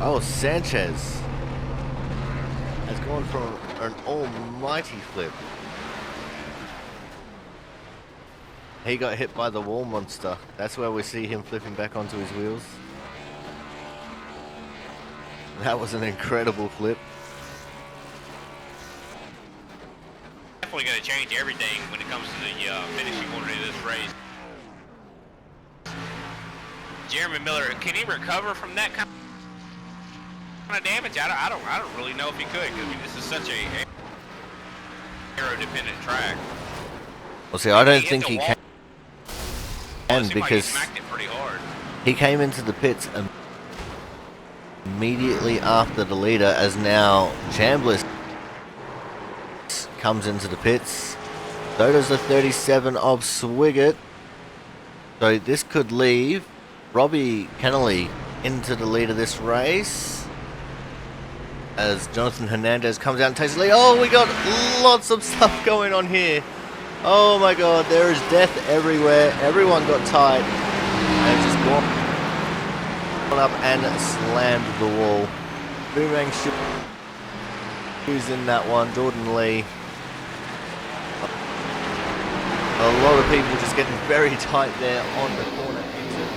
Oh, Sanchez has gone for an almighty flip. He got hit by the wall monster. That's where we see him flipping back onto his wheels. That was an incredible flip. Definitely going to change everything when it comes to the finishing order of this race. Jeremy Miller, can he recover from that kind of damage? I don't really know if he could, because I mean, this is such a aero-dependent track. Well, see, I don't think he can, because like he smacked it pretty hard. He came into the pits immediately after the leader, as now Chambliss comes into the pits. So does the 37 of Swigert. So this could leave Robbie Kennelly into the lead of this race, as Jonathan Hernandez comes out and takes the lead. Oh, we got lots of stuff going on here. Oh my god, there is death everywhere. Everyone got tight and just gone up and slammed the wall. Boomerang who's in that one, Jordan Lee. A lot of people just getting very tight there on the corner exit.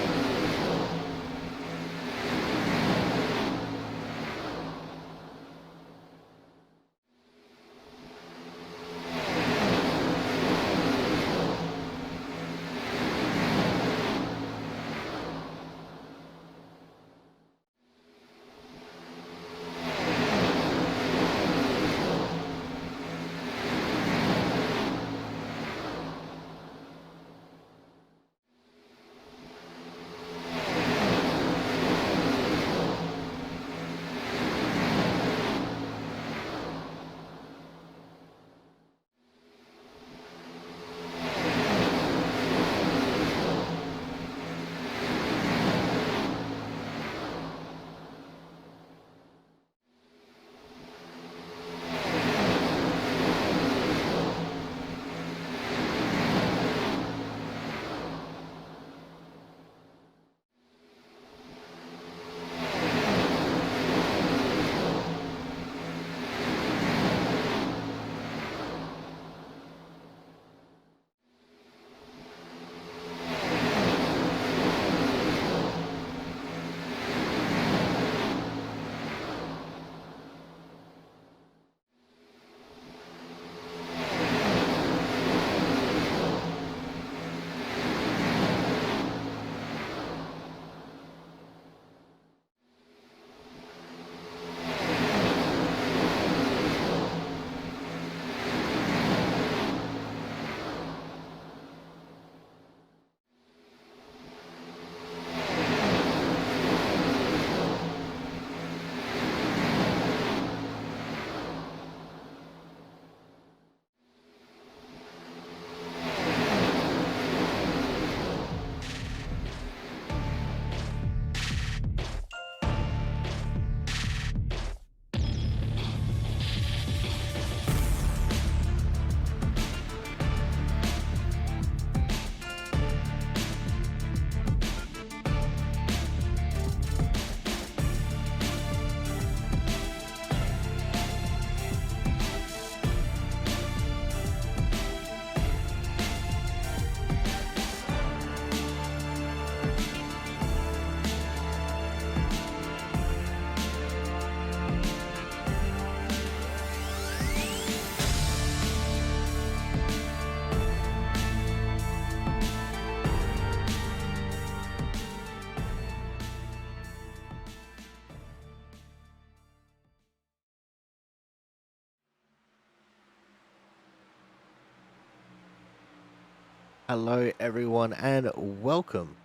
Hello everyone and welcome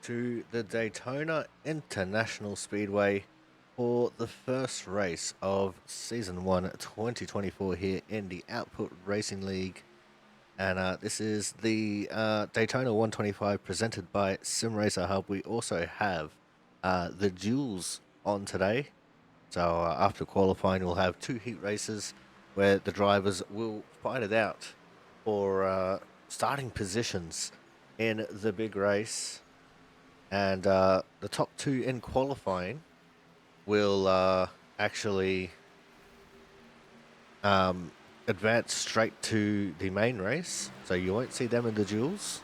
to the Daytona International Speedway for the first race of Season 1 2024 here in the Output Racing League. And this is the Daytona 125 presented by Sim Racer Hub. We also have the duels on today. So after qualifying, we'll have 2 heat races where the drivers will fight it out for starting positions in the big race. And the top 2 in qualifying will actually advance straight to the main race. So you won't see them in the duels.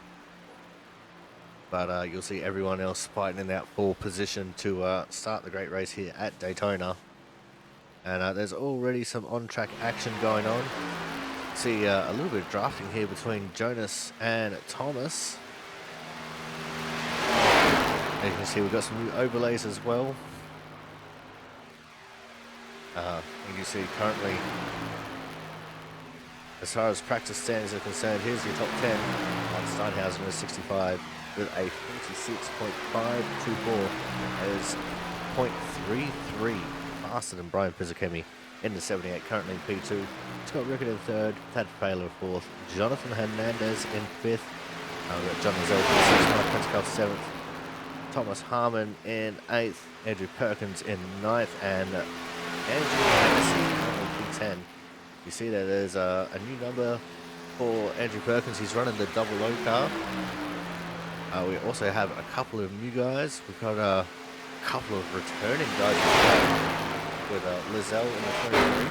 But you'll see everyone else fighting out for position to start the great race here at Daytona. And there's already some on-track action going on. See a little bit of drafting here between Jonas and Thomas. As you can see, we've got some new overlays as well. You can see currently, as far as practice standings are concerned, here's your top 10. Steinhausen is 65 with a 46.524. That is 0.33 faster than Brian Pizzakemi in the 78, currently in P2. Scott Rickett in 3rd, Thad Failer in 4th, Jonathan Hernandez in 5th. We've got John Lazell in 6th, Mike Pentecost 7th, Thomas Harmon in 8th, Andrew Perkins in 9th, and Andrew Hennessy in P10. You see that there's a new number for Andrew Perkins. He's running the double O car. We also have a couple of new guys. We've got a couple of returning guys with Lazell in the 23.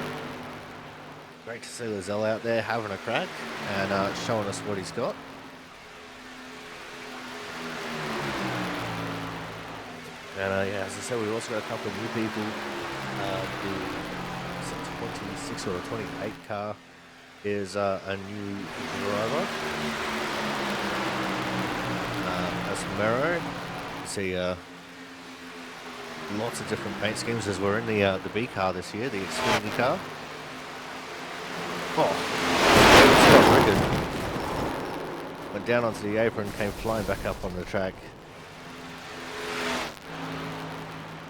Great to see Lazell out there having a crack and showing us what he's got. And yeah, as I said, we've also got a couple of new people. The 26 or 28 car is a new driver. That's Mero. You see lots of different paint schemes as we're in the B car this year, the Xfinity car. Oh, Scott Rickard went down onto the apron, came flying back up on the track.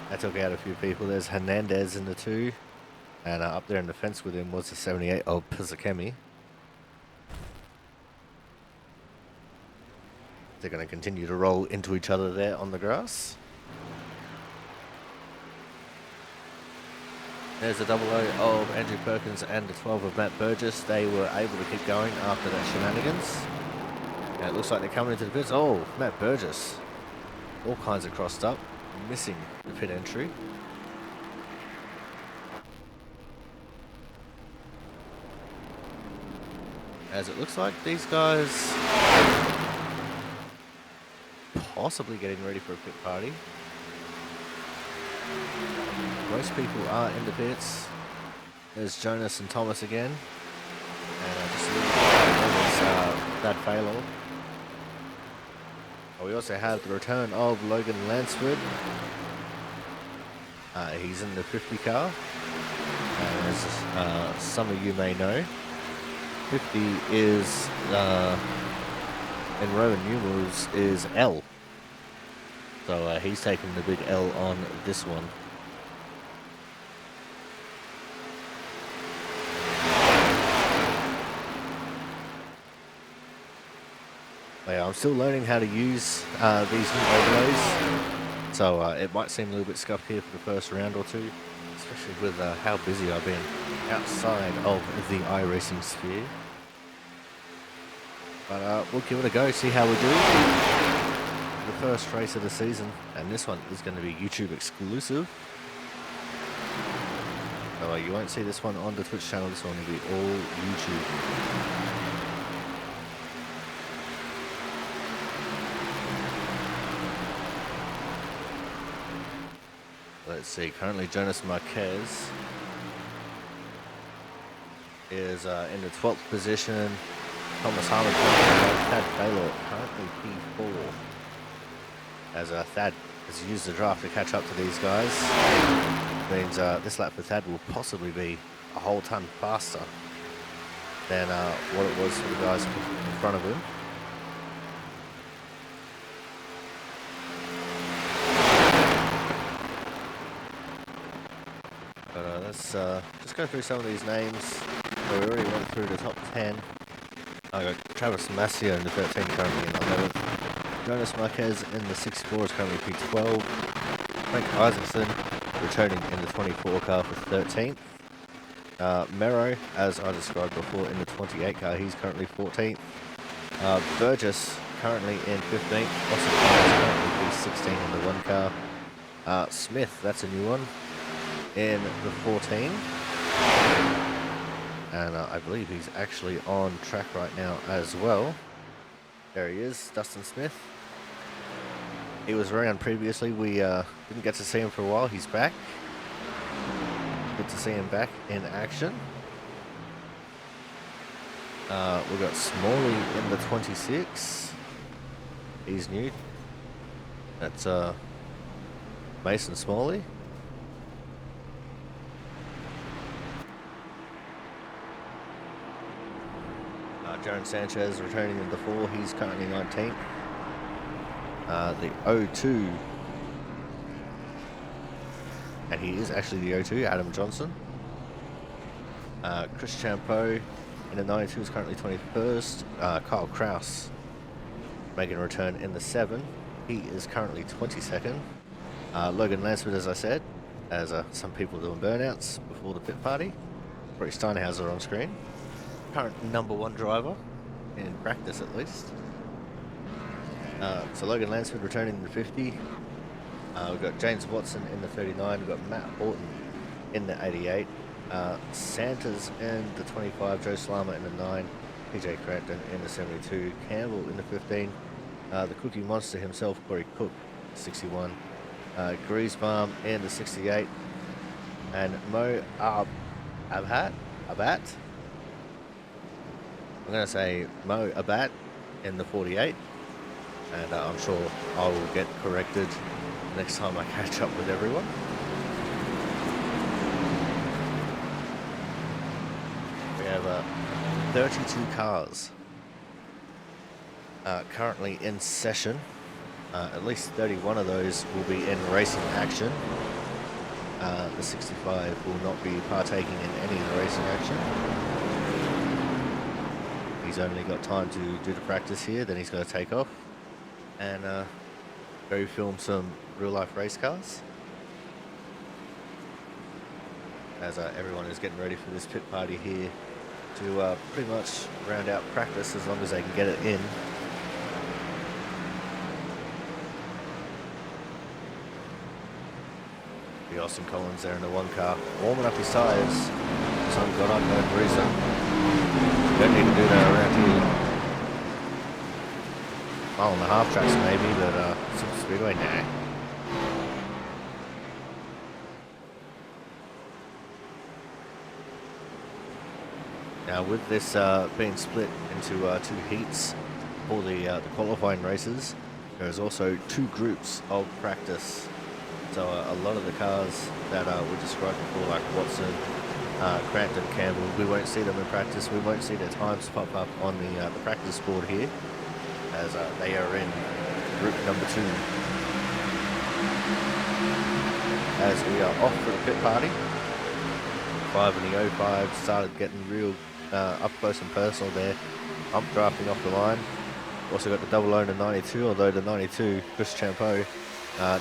That took out a few people. There's Hernandez in the 2, and up there in the fence with him was the 78 of Pizzakemi. They're going to continue to roll into each other there on the grass. There's the double O of Andrew Perkins and the 12 of Matt Burgess. They were able to keep going after that shenanigans. And it looks like they're coming into the pits. Oh, Matt Burgess. All kinds of crossed up. Missing the pit entry. As it looks like these guys possibly getting ready for a pit party. Most people are in the pits. There's Jonas and Thomas again. And just a little bit that Failor. We also have the return of Logan Lansford. He's in the 50 car. As some of you may know, 50 is, in Roman numerals, is L. So he's taking the big L on this one. Yeah, I'm still learning how to use these new overlays, so it might seem a little bit scuffed here for the first round or two, especially with how busy I've been outside of the iRacing sphere. But we'll give it a go, see how we do. The first race of the season, and this one is going to be YouTube exclusive. So you won't see this one on the Twitch channel, this one will be all YouTube. Let's see, currently Jonas Marquez is in the 12th position. Thomas Harmon, Thad Failer currently P4. As Thad has used the draft to catch up to these guys. Means this lap for Thad will possibly be a whole ton faster than what it was for the guys in front of him. But let's just go through some of these names. So we already went through the top 10. I got Travis Massio in the 13 currently in 11th. Jonas Marquez in the 64 is currently P12. Frank Isaacson returning in the 24 car for 13th. Mero, as I described before, in the 28 car, he's currently 14th. Burgess currently in 15th. Austin Collins currently P16 in the 1 car. Smith, that's a new one, in the 14. And I believe he's actually on track right now as well. There he is, Dustin Smith. He was around previously. We didn't get to see him for a while. He's back. Good to see him back in action. We've got Smalley in the 26. He's new. That's Mason Smalley. Jaron Sanchez returning in the 4. He's currently 19th. The 02. And he is actually the 02, Adam Johnson. Chris Champeau in the 92 is currently 21st. Kyle Kraus making a return in the 7. He is currently 22nd. Logan Lansford, as I said, as some people doing burnouts before the pit party. Rory Steinhauser on screen. Current #1 driver, in practice at least. So Logan Lansford returning in the 50. We've got James Watson in the 39. We've got Matt Horton in the 88. Santas in the 25. Joe Slama in the 9. PJ Crampton in the 72. Campbell in the 15. The Cookie Monster himself, Corey Cook, 61. Griesbaum in the 68. And Mo Abhat? I'm going to say Mo Abat in the 48. And I'm sure I will get corrected next time I catch up with everyone. We have 32 cars currently in session. At least 31 of those will be in racing action. The 65 will not be partaking in any of the racing action. He's only got time to do the practice here, then he's going to take off and go film some real-life race cars. As everyone is getting ready for this pit party here to pretty much round out practice as long as they can get it in. The Austin Collins there in the 1 car, warming up his tyres. Sun got up, no reason. Don't need to do that around here. Mile and a half tracks maybe, but some Speedway, nah. Now with this being split into 2 heats for the qualifying races, there is also 2 groups of practice. So a lot of the cars that were described before, like Watson, Crampton, Campbell, we won't see them in practice. We won't see their times pop up on the practice board here, as they are in group number 2. As we are off for the pit party, 5 in the 05 started getting real up close and personal there. I'm drafting off the line. Also got the double owner 92, although the 92, Chris Champeau,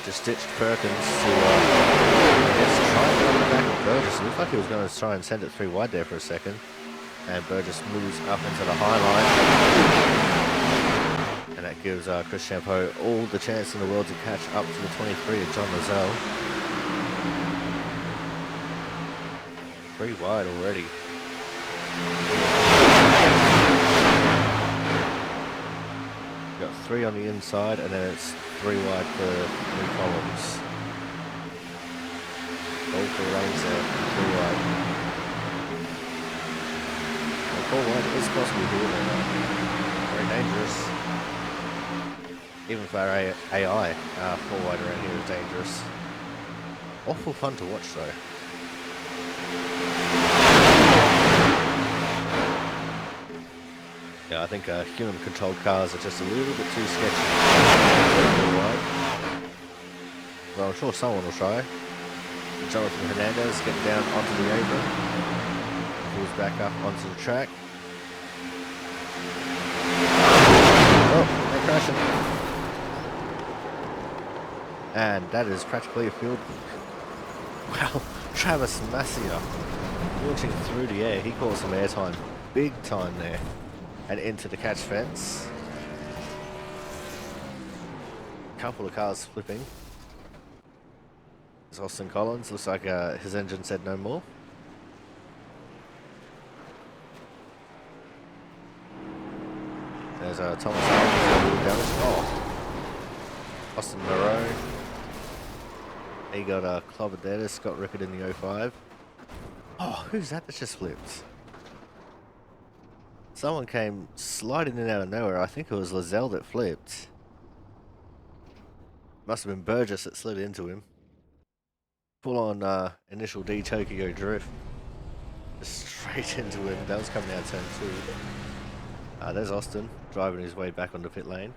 just ditched Perkins to try and get on the back of Burgess. It looked like he was going to try and send it 3 wide there for a second. And Burgess moves up into the high line. And that gives Chris Champeau all the chance in the world to catch up to the 23 of John Lozelle. 3 wide already. Got 3 on the inside, and then it's 3 wide for 3 columns. All for lanes there, 3 wide. And 4 wide is possible here, but very dangerous. Even for our AI, 4 wide around here is dangerous. Awful fun to watch though. Yeah, I think human-controlled cars are just a little bit too sketchy. Well, I'm sure someone will try. Jonathan Hernandez getting down onto the apron. Pulls back up onto the track. Oh, they're crashing. And that is practically a field. Wow, Travis Massia launching through the air. He caught some airtime, big time there. And into the catch fence. couple of cars flipping. There's Austin Collins. Looks like his engine said no more. There's Thomas damage. Oh, Austin Moreau. He got clobbered there. There's Scott Rickard in the 05. Oh, who's that just flipped? Someone came sliding in out of nowhere. I think it was Lazelle that flipped. Must have been Burgess that slid into him. Full on initial D Tokyo drift. Just straight into him. That was coming out turn 2. There's Austin driving his way back onto pit lane.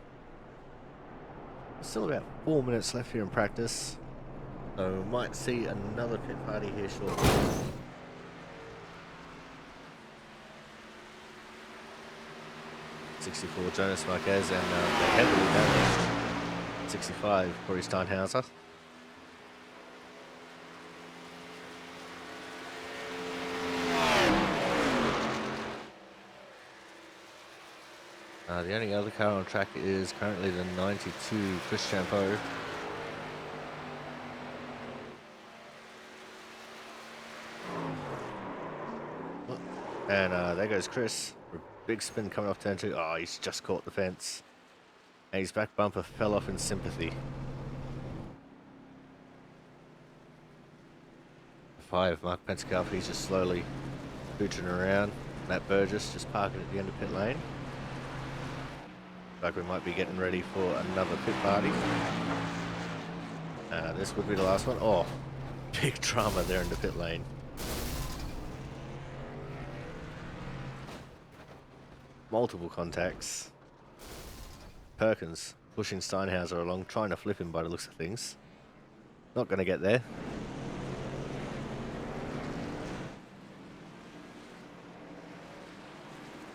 Still about 4 minutes left here in practice. So we might see another pit party here shortly. 64 Jonas Marquez and the heavily damaged 65 Corey Steinhauser. The only other car on track is currently the 92 Chris Champeau. And there goes Chris. Big spin coming off turn 2. Oh, he's just caught the fence. And his back bumper fell off in sympathy. 5, Mark Pentecoff, he's just slowly booching around. Matt Burgess just parking at the end of pit lane. Like we might be getting ready for another pit party. This would be the last one. Oh, big drama there in the pit lane. Multiple contacts. Perkins pushing Steinhauser along, trying to flip him by the looks of things. Not going to get there.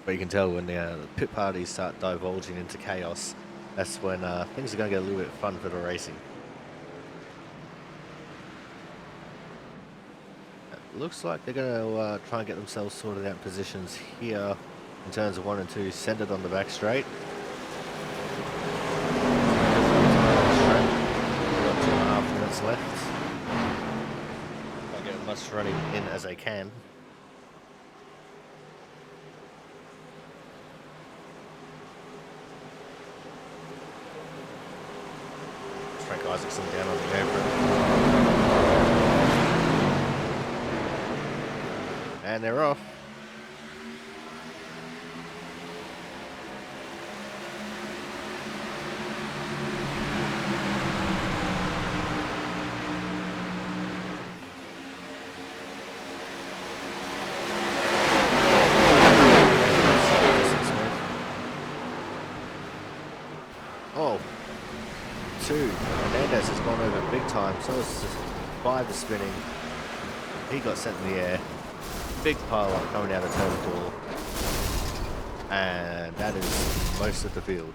But you can tell when the pit parties start divulging into chaos, that's when things are going to get a little bit fun for the racing. It looks like they're going to try and get themselves sorted out positions here in turns of 1 and 2, centered on the back straight. Got 2.5 minutes left. I'll get as much running in as I can. Frank Isaacson down on the apron. And they're off. Oh, 2. Hernandez has gone over big time. So is 5 is spinning. He got sent in the air. Big pile up coming out of turn 4. And that is most of the field.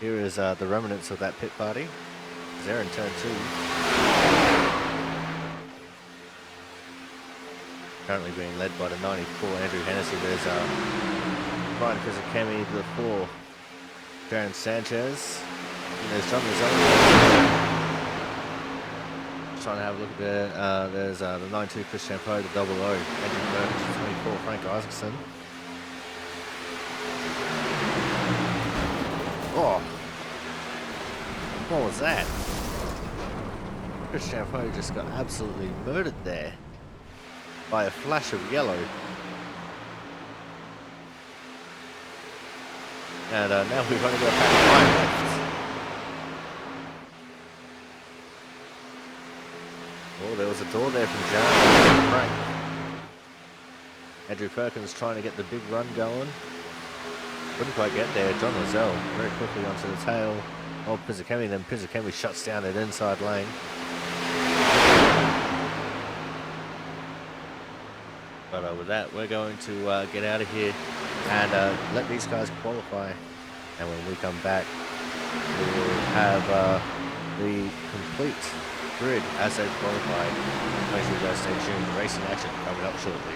Here is the remnants of that pit party. They're in turn 2. Currently being led by the 94 Andrew Hennessy. There's Brian Krizakemi, the 4 Darren Sanchez. And there's John Rizzo. Trying to have a look at there. There's the 92 Chris Champeau, the 00 Andrew Perkins, the 24 Frank Isaacson. Oh, what was that? Chris Champeau just got absolutely murdered there by a flash of yellow. And now we've only got back 5 left. Oh, there was a door there from John Frank. Andrew Perkins trying to get the big run going. Couldn't quite get there. John Lozelle very quickly onto the tail of Pizzakemi. Then Pizzakemi shuts down that inside lane. But with that, we're going to get out of here and let these guys qualify. And when we come back, we will have the complete grid as they've qualified. Make sure you guys stay tuned. Racing action coming up shortly.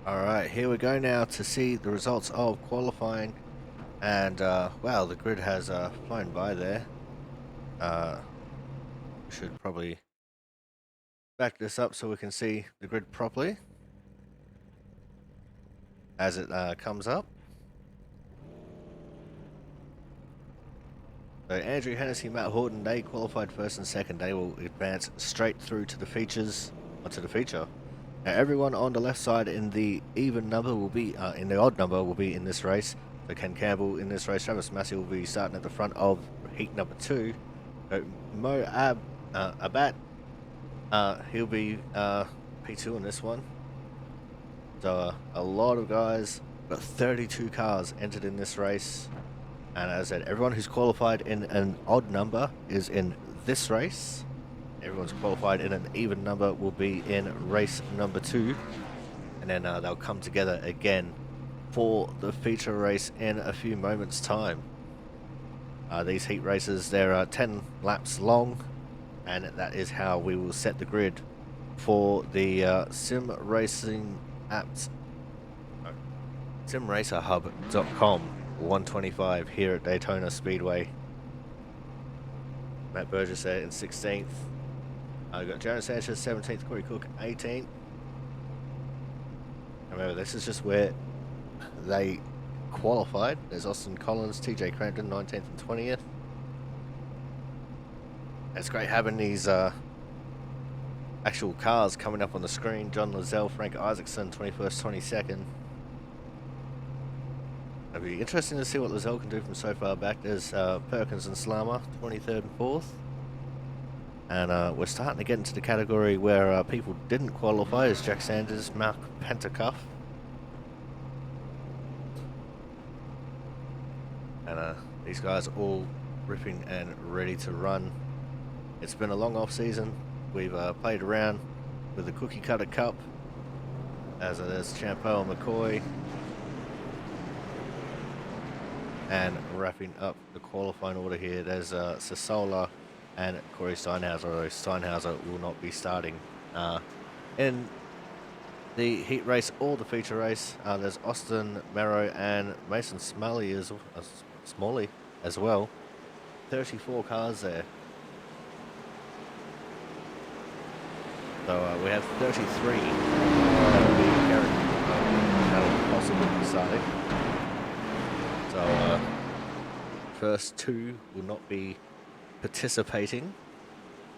Alright, here we go now to see the results of qualifying. And, wow, the grid has flown by there. We should probably back this up so we can see the grid properly as it comes up. So Andrew Hennessy, Matt Horton, they qualified first and second. They will advance straight through to the features, onto the feature. Now everyone on the left side in the even number will be, in the odd number will be in this race. So Ken Campbell in this race, Travis Massey will be starting at the front of heat number 2. So Mo Abbat, he'll be P2 in this one. So a lot of guys, but 32 cars entered in this race. And as I said, everyone who's qualified in an odd number is in this race. Everyone's qualified in an even number will be in race number 2. And then they'll come together again for the feature race in a few moments' time. These heat races, they're 10 laps long. And that is how we will set the grid for the sim racing apps. SimRacerHub.com 125 here at Daytona Speedway. Matt Burgess there in 16th. We've got Jaron Sanchez 17th, Corey Cook 18th. Remember, this is just where they qualified. There's Austin Collins, TJ Crampton 19th and 20th. It's great having these actual cars coming up on the screen. John Lozelle, Frank Isaacson 21st, 22nd. It'll be interesting to see what Lozelle can do from so far back. There's Perkins and Slammer, 23rd and 4th. And we're starting to get into the category where people didn't qualify, as Jack Sanders, Mark Pentacuff. And these guys are all ripping and ready to run. It's been a long off season. We've played around with the Cookie Cutter Cup, as there's Champeau and McCoy. And wrapping up the qualifying order here, there's Sasola and Corey Steinhauser, although Steinhauser will not be starting in the heat race or the feature race. There's Austin Merrow and Mason Smalley as well. 34 cars there. So we have 33 that will be guaranteed, that will possibly be starting. So first 2 will not be participating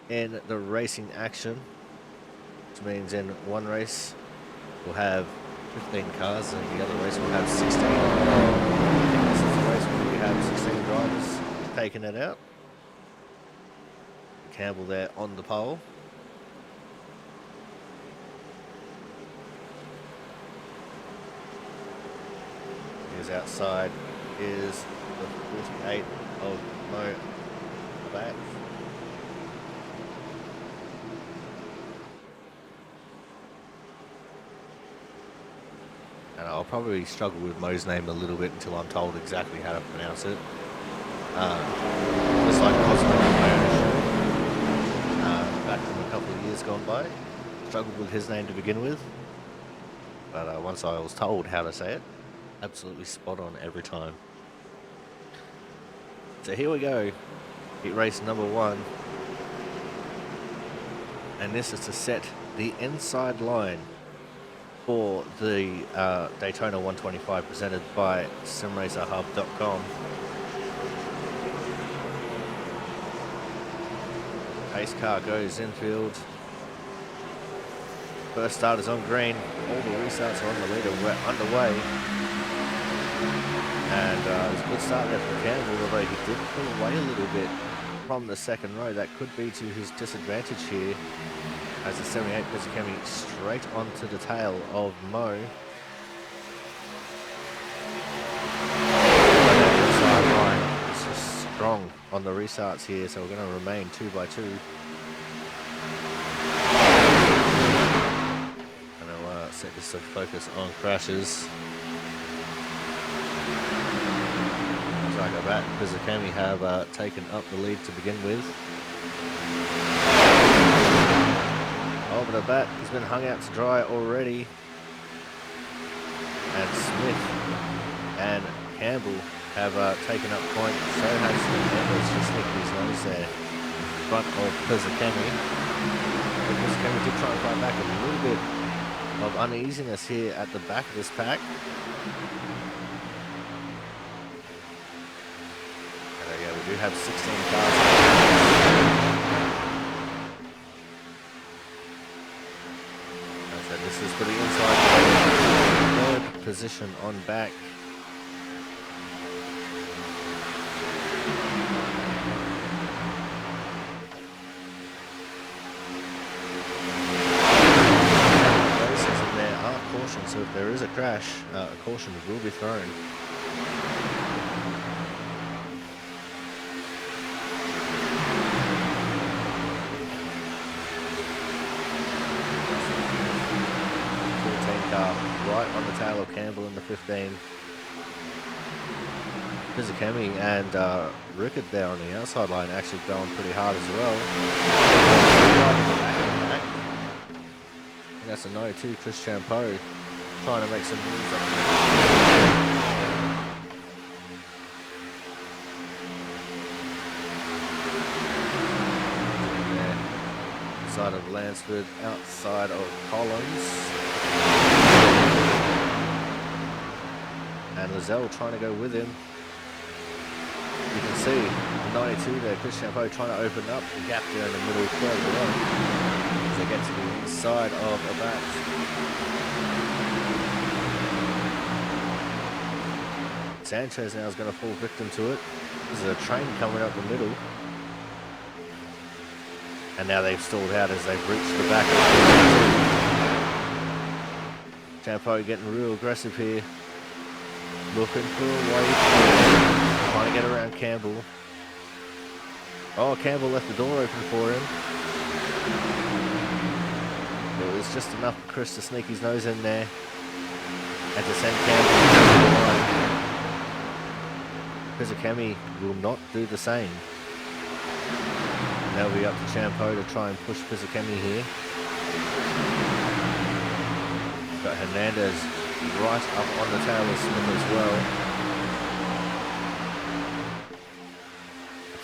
in the racing action, which means in one race we'll have 15 cars and the other race will have 16. This is the race where we have 16 drivers taking it out. Campbell there on the pole. Here's outside is the 48 of Mo Abbat. And I'll probably struggle with Mo's name a little bit until I'm told exactly how to pronounce it. Just like Cosmo on my own show, back from a couple of years gone by. Struggled with his name to begin with, but once I was told how to say it, absolutely spot on every time. So here we go, heat race number 1. And this is to set the inside line for the Daytona 125 presented by SimRacerHub.com. Pace car goes infield. First start is on green. All the restarts are on the leader. We're underway. And it's a good start there for Campbell, although he did pull away a little bit from the second row. That could be to his disadvantage here, as the 78 is coming straight onto the tail of Mo. Sideline is just strong on the restarts here, so we're going to remain 2 by 2. And I'll set this to focus on crashes. Like Abbat and Pizzacami have taken up the lead to begin with. Oh, but Abbat has been hung out to dry already. And Smith and Campbell have taken up point. So has Hernandez just nicked his nose there in front of Pizzakemi. Pizzakemi did try and fight back. A little bit of uneasiness here at the back of this pack. And yeah, we do have 16 cars. As I said, this is for the inside third position on back. So if there is a crash, a caution will be thrown. Car right on the tail of Campbell in the 15. Pizzakemi and Rickard there on the outside line actually going pretty hard as well. And that's a 92 Chris Champeau trying to make some moves up there. Inside of Lansford, outside of Collins. And Lozelle trying to go with him. You can see the 92 there, Chris Champeau trying to open up the gap there in the middle further on as they get to the inside of the back. Sanchez now is going to fall victim to it. This is a train coming up the middle. And now they've stalled out as they've reached the back of the Champeau getting real aggressive here. Looking for a way through. Trying to get around Campbell. Oh, Campbell left the door open for him. It was just enough for Chris to sneak his nose in there and to send Campbell to the line. Pizzakemi will not do the same. And that'll be up to Champeau to try and push Pizzakemi here. Got Hernandez right up on the tail of Smith as well.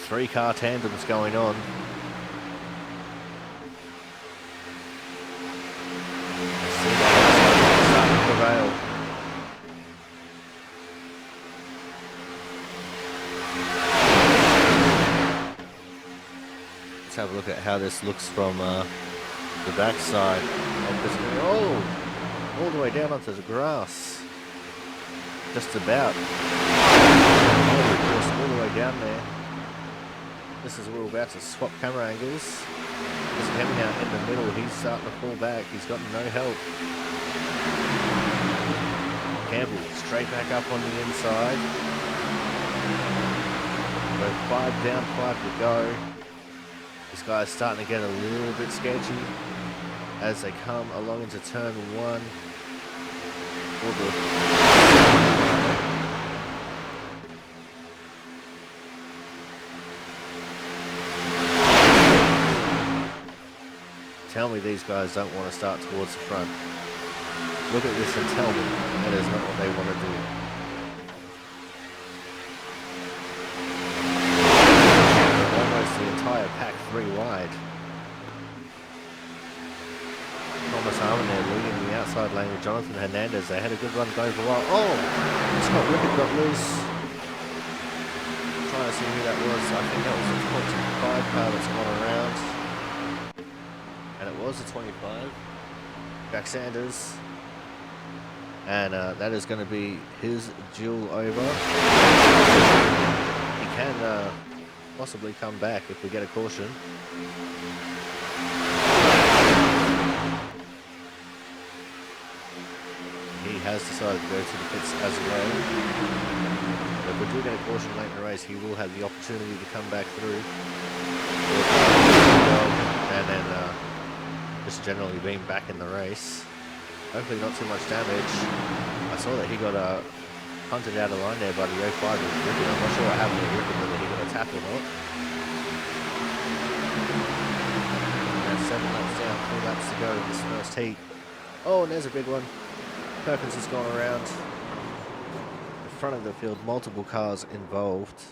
3 car tandems going on. Starting to prevail. Let's have a look at how this looks from the backside of this. Oh! All the way down onto the grass. Just about. All the way down there. This is where we're about to swap camera angles. There's him now in the middle. He's starting to fall back. He's got no help. Campbell straight back up on the inside. We're 5 down, 5 to go. This guy's starting to get a little bit sketchy as they come along into turn 1. Tell me these guys don't want to start towards the front. Look at this and tell me that is not what they want to do. Almost the entire pack 3 wide. Thomas Harmon there leading the outside lane with Jonathan Hernandez. They had a good run going for a while. Oh! Scott Rickard got loose. Trying to see who that was. I think that was a 25 car that's gone around. And it was a 25. Jack Sanders. And that is going to be his duel over. He can possibly come back if we get a caution. He has decided to go to the pits as well. But if we do get a caution late in the race, he will have the opportunity to come back through. And then just generally being back in the race. Hopefully not too much damage. I saw that he got punted out of line there by the 05 with Rickard. I'm not sure what happened with Rickard, whether he got a tap or not. And 7 laps down, 3 laps to go in this first heat. Oh, and there's a big one. Perkins has gone around the front of the field, multiple cars involved.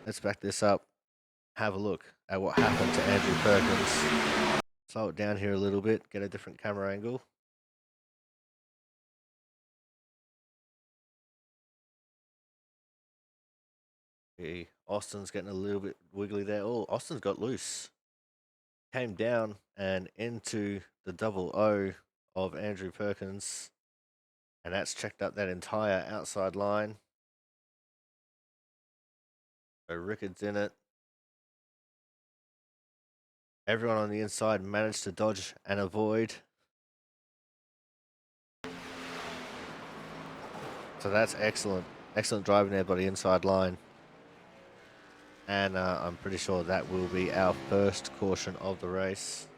Let's back this up. Have a look at what happened to Andrew Perkins. Slow it down here a little bit, get a different camera angle. Okay, Austin's getting a little bit wiggly there. Oh, Austin's got loose. Came down and into the double O of Andrew Perkins. And that's checked up that entire outside line. So Rickard's in it. Everyone on the inside managed to dodge and avoid. So that's excellent. Excellent driving there by the inside line. And I'm pretty sure that will be our first caution of the race.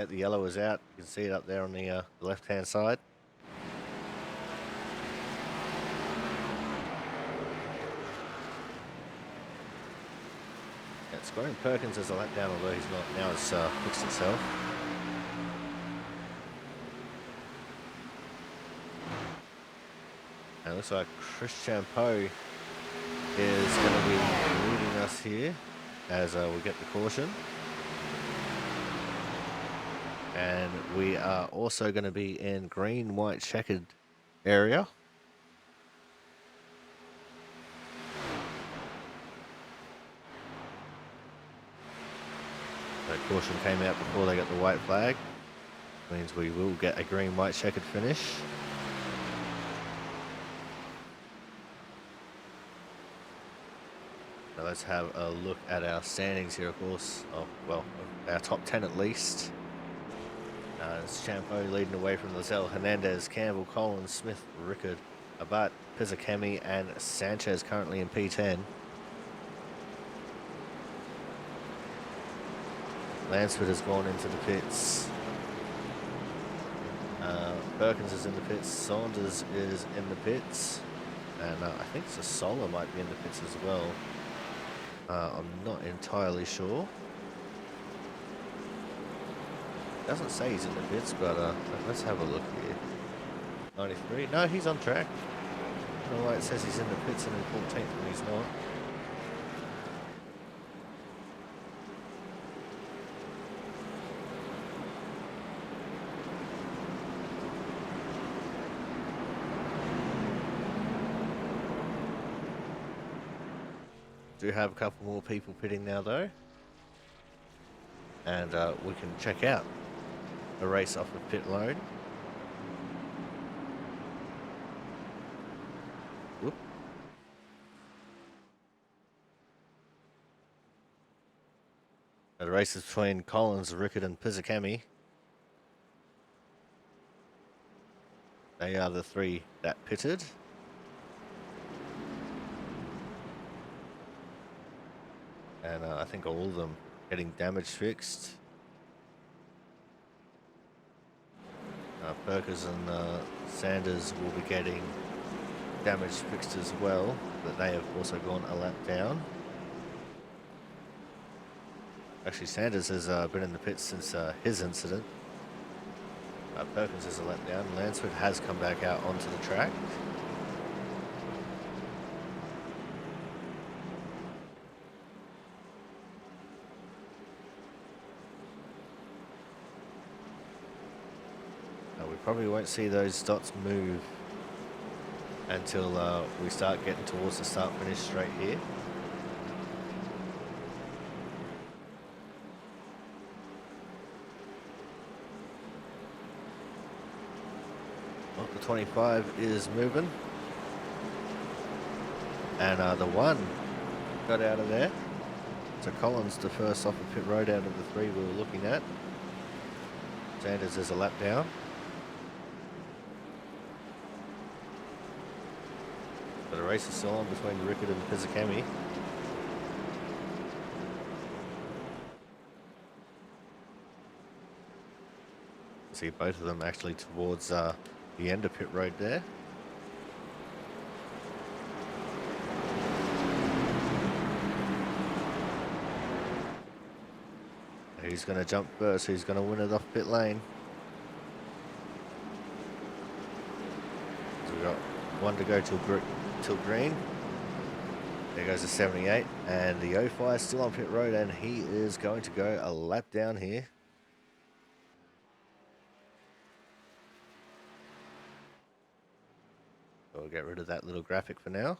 Yep, the yellow is out. You can see it up there on the left-hand side. Yeah, scoring Perkins as a lap down, although he's not. Now it's fixed itself. And it looks like Chris Champeau is going to be leading us here as we get the caution. And we are also going to be in green, white, checkered area. So caution came out before they got the white flag. Means we will get a green, white, checkered finish. Now let's have a look at our standings here, of course. Oh, well, our top 10 at least. It's Champeau leading away from Lizelle, Hernandez, Campbell, Collins, Smith, Rickard, Abat, Pizzakemi, and Sanchez currently in P10. Lansford has gone into the pits. Perkins is in the pits. Saunders is in the pits. And I think Sassola might be in the pits as well. I'm not entirely sure. Doesn't say he's in the pits, but let's have a look here. 93. No, he's on track. I don't know why it says he's in the pits and in 14th when he's not. Do have a couple more people pitting now though. And we can check out a race off of pit load. Whoop. The race is between Collins, Rickard and Pizzakemi. They are the three that pitted. And I think all of them getting damage fixed. Perkins and Sanders will be getting damage fixed as well, but they have also gone a lap down. Actually, Sanders has been in the pits since his incident. Perkins is a lap down. Lansford has come back out onto the track. Probably won't see those dots move until we start getting towards the start finish straight here. Well, the 25 is moving. And the one got out of there. So Collins the first off the pit road out of the three we were looking at. Sanders is a lap down. But the race is still on between Rickard and Pizzakemi. See both of them actually towards the end of pit road there. Who's going to jump first? Who's going to win it off pit lane? we've got one to go till green. There goes the 78, and the 05 is still on pit road, and he is going to go a lap down here. So we'll get rid of that little graphic for now.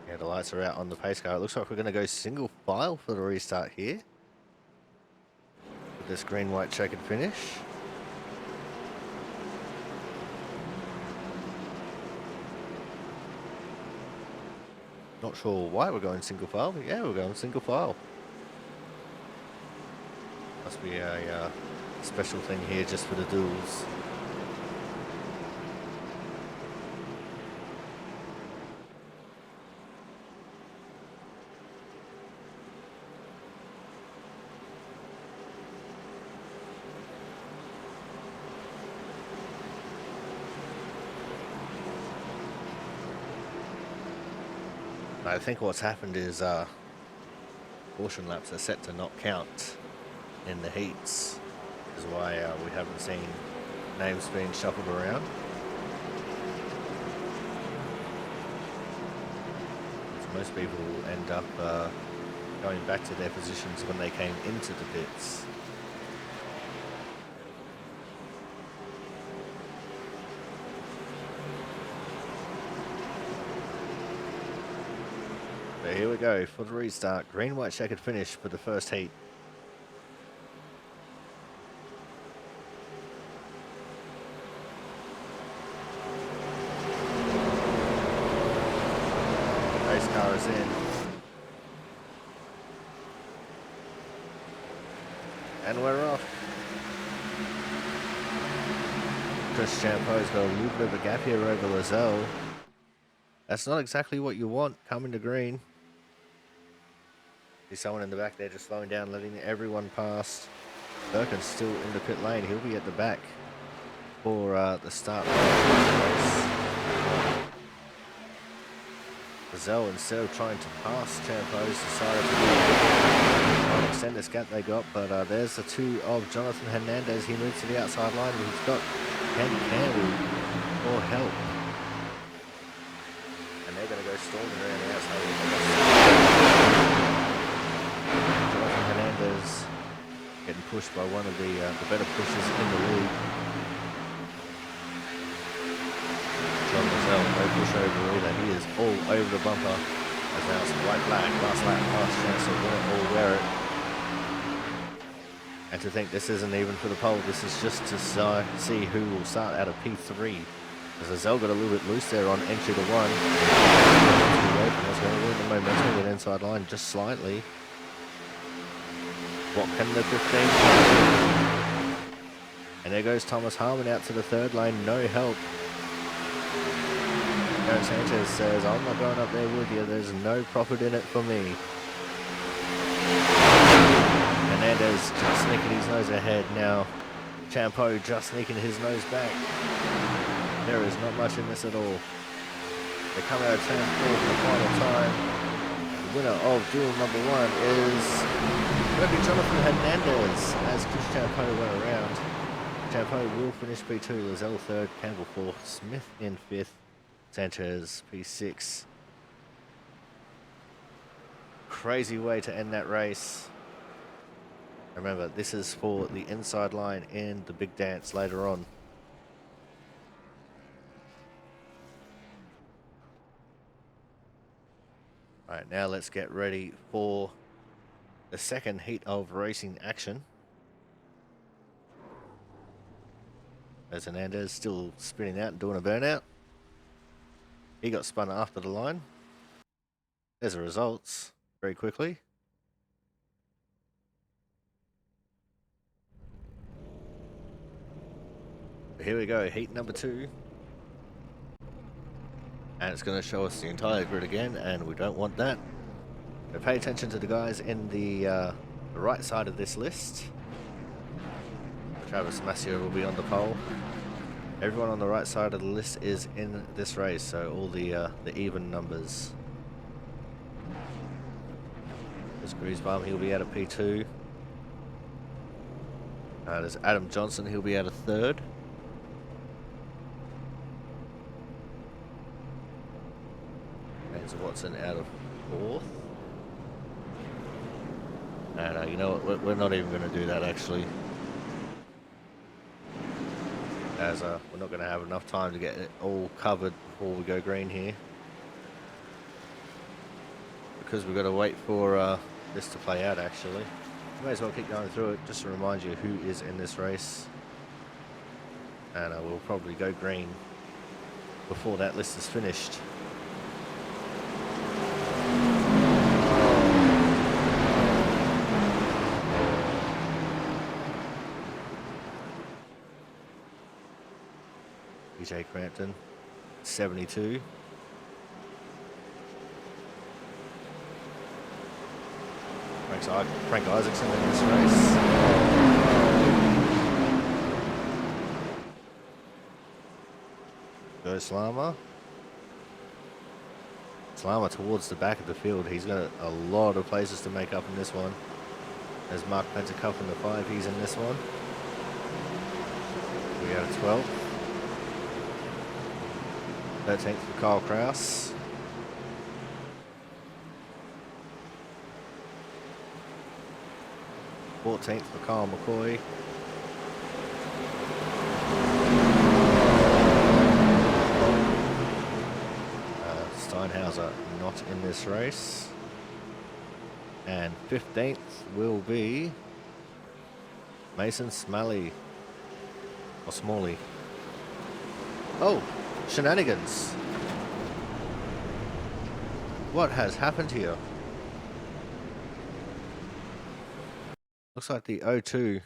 Yeah, the lights are out on the pace car. It looks like we're going to go single file for the restart here. With this green, white checkered finish. Not sure why we're going single file, but yeah, we're going single file. Must be a special thing here just for the duels. I think what's happened is caution laps are set to not count in the heats, is why we haven't seen names being shuffled around. So most people end up going back to their positions when they came into the pits. But here we go for the restart. Green, white checkered finish for the first heat. Race car is in. And we're off. Chris Champo's got a little bit of a gap here over Lozelle. That's not exactly what you want coming to green. There's someone in the back there just slowing down, letting everyone pass. Perkins still in the pit lane. He'll be at the back for the start of the race. Gazelle, instead of trying to pass Champos, decided to extend this gap they got. But there's the two of Jonathan Hernandez. He moves to the outside line. He's got Ken Campbell for help. And they're going to go storming around the outside. Jonathan Hernandez getting pushed by one of the better pushers in the league. John Gazelle, no push over either. He is all over the bumper. As now it's white flag, last lap, last chance to win it or wear it. And to think this isn't even for the pole, this is just to see who will start out of P3. As Gazelle got a little bit loose there on entry to one. That's going to win the momentum with inside line just slightly. What can the 15 do? And there goes Thomas Harmon out to the third lane, no help. Aaron Sanchez says, I'm not going up there with you, there's no profit in it for me. Hernandez just sneaking his nose ahead now. Champo just sneaking his nose back. There is not much in this at all. They come out of turn 4 for the final time. The winner of duel number 1 is going to be Jonathan Hernandez as Chris Champo went around. Champo will finish P2, Lozelle 3rd, Campbell 4th, Smith in 5th, Sanchez P6. Crazy way to end that race. Remember, this is for the inside line in the big dance later on. Alright, now let's get ready for the second heat of racing action. As Hernandez still spinning out and doing a burnout. He got spun after the line. There's the results very quickly. Here we go, heat number 2. And it's going to show us the entire grid again, and we don't want that. So pay attention to the guys in the right side of this list. Travis Massio will be on the pole. Everyone on the right side of the list is in this race, so all the even numbers. There's Griesbaum, he'll be out of P2. There's Adam Johnson, he'll be out of 3rd. James Watson out of 4th. And you know what, we're not even going to do that actually. As we're not going to have enough time to get it all covered before we go green here. Because we've got to wait for this to play out actually. May as well keep going through it just to remind you who is in this race. And we'll probably go green before that list is finished. BJ Crampton, 72. Frank Isaacson in this race. Joe Slama. Slama towards the back of the field. He's got a lot of places to make up in this one. There's Mark Pentacuff in the 5. He's in this one. We got a 12th. 13th for Kyle Kraus. 14th for Kyle McCoy. Steinhauser not in this race. And 15th will be Mason Smalley. Or Smalley. Oh, shenanigans. What has happened here? Looks like the O2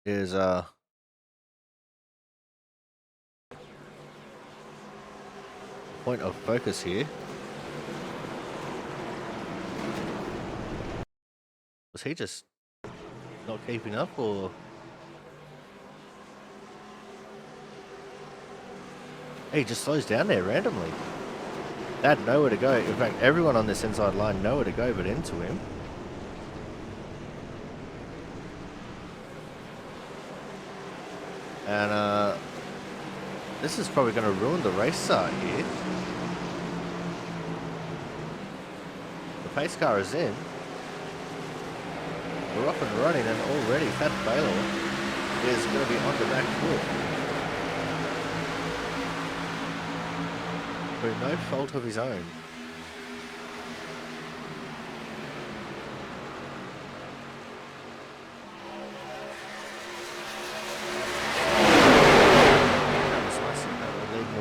is point of focus here. Was he just not keeping up, or he just slows down there randomly? They had nowhere to go. In fact, everyone on this inside line nowhere to go but into him. And this is probably going to ruin the race start here. The pace car is in. We're up and running, and already Thad Baylor is going to be on the back foot. Through no fault of his own.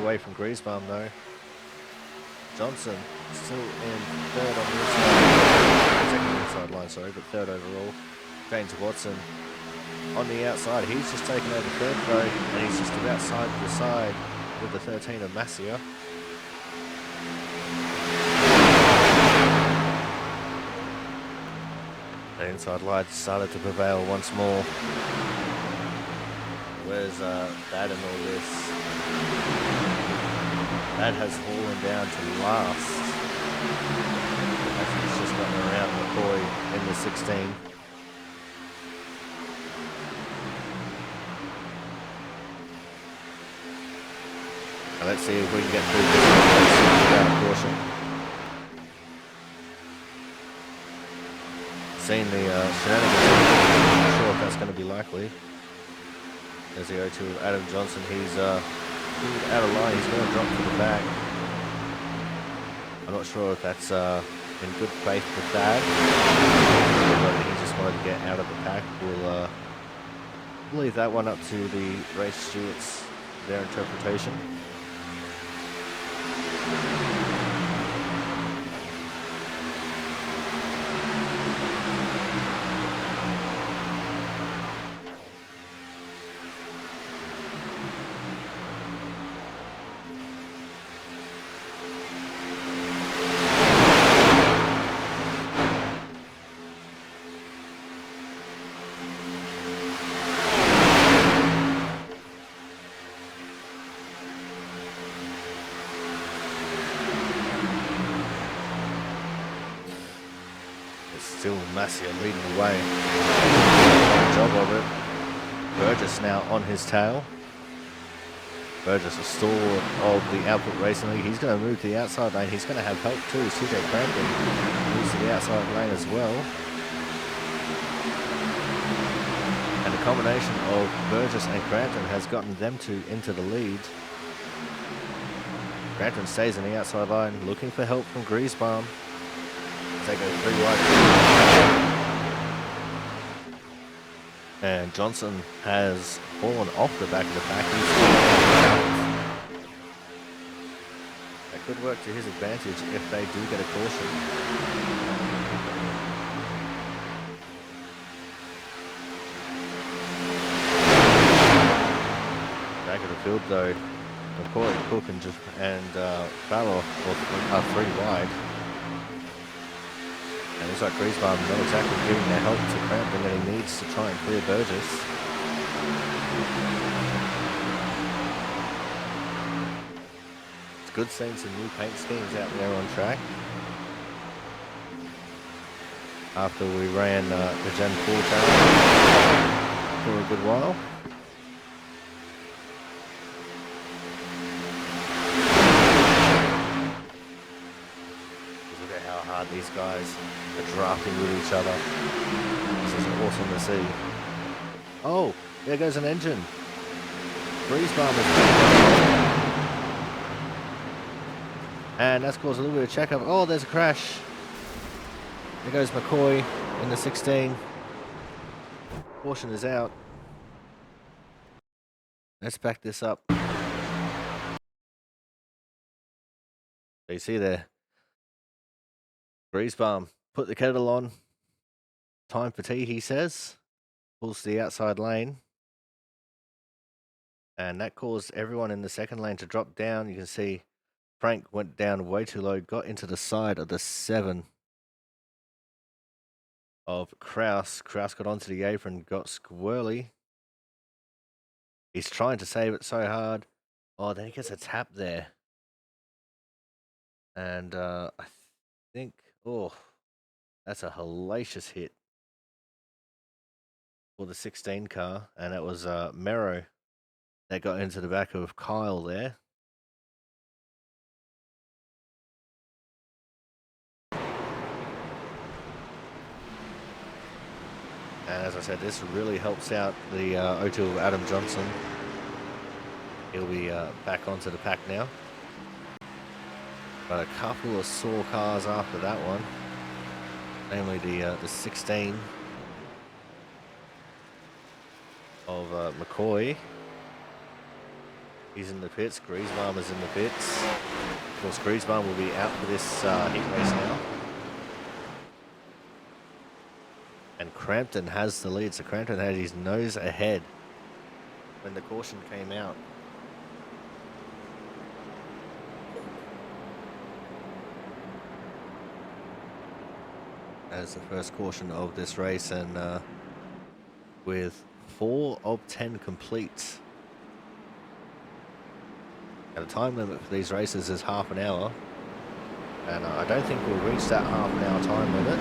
Away from Griesbaum though. Johnson still in 3rd on the inside, second inside line, sorry, but 3rd overall. James Watson on the outside. He's just taken over 3rd though, and he's just about side to side with the 13 of Massier. The inside line started to prevail once more. Where's that in all this? That has fallen down to last. As he's just gotten around McCoy in the 16. Now let's see if we can get through this without caution. Seeing the shenanigans, I'm not sure if that's going to be likely. There's the O2 of Adam Johnson. He's out of line. He's going to drop to the back. I'm not sure if that's in good faith with Thad, or whether he just wanted to get out of the pack. We'll leave that one up to the race stewards, their interpretation. still Masia leading the way. Good job of it. Burgess now on his tail. Burgess, a stalwart of the Output Racing League. He's going to move to the outside lane. He's going to have help too. CJ Crampton moves to the outside lane as well. And the combination of Burgess and Crampton has gotten them two into the lead. Crampton stays in the outside line, looking for help from Griesbaum. They go 3 wide. And Johnson has fallen off the back of the pack. That could work to his advantage if they do get a caution. Back of the field though, McCoy, Cook and Farrell are 3 wide. And it looks like Griesbaum not exactly giving their help to Crampton that he needs to try and clear Burgess. It's good seeing some new paint schemes out there on track. After we ran the Gen 4 car for a good while. These guys are drafting with each other. This is awesome to see. Oh, there goes an engine. Griesbaum is and that's caused a little bit of checkup. Oh, there's a crash. There goes McCoy in the 16. Caution is out. Let's back this up. So you see there. Griesbaum put the kettle on. Time for tea, he says. Pulls to the outside lane. And that caused everyone in the second lane to drop down. You can see Frank went down way too low, got into the side of the 7 of Kraus. Kraus got onto the apron, got squirrely. He's trying to save it so hard. Oh, then he gets a tap there. And I think... Oh, that's a hellacious hit for the 16 car, and it was Mero that got into the back of Kyle there. And as I said, this really helps out the O2 of Adam Johnson. He'll be back onto the pack now. But a couple of sore cars after that one, namely the 16 of McCoy. He's in the pits. Griesbaum is in the pits. Of course, Griesbaum will be out for this heat race now. And Crampton has the lead, so Crampton had his nose ahead when the caution came out. As the first caution of this race, and with 4 of 10 complete. And the time limit for these races is half an hour, and I don't think we'll reach that half an hour time limit.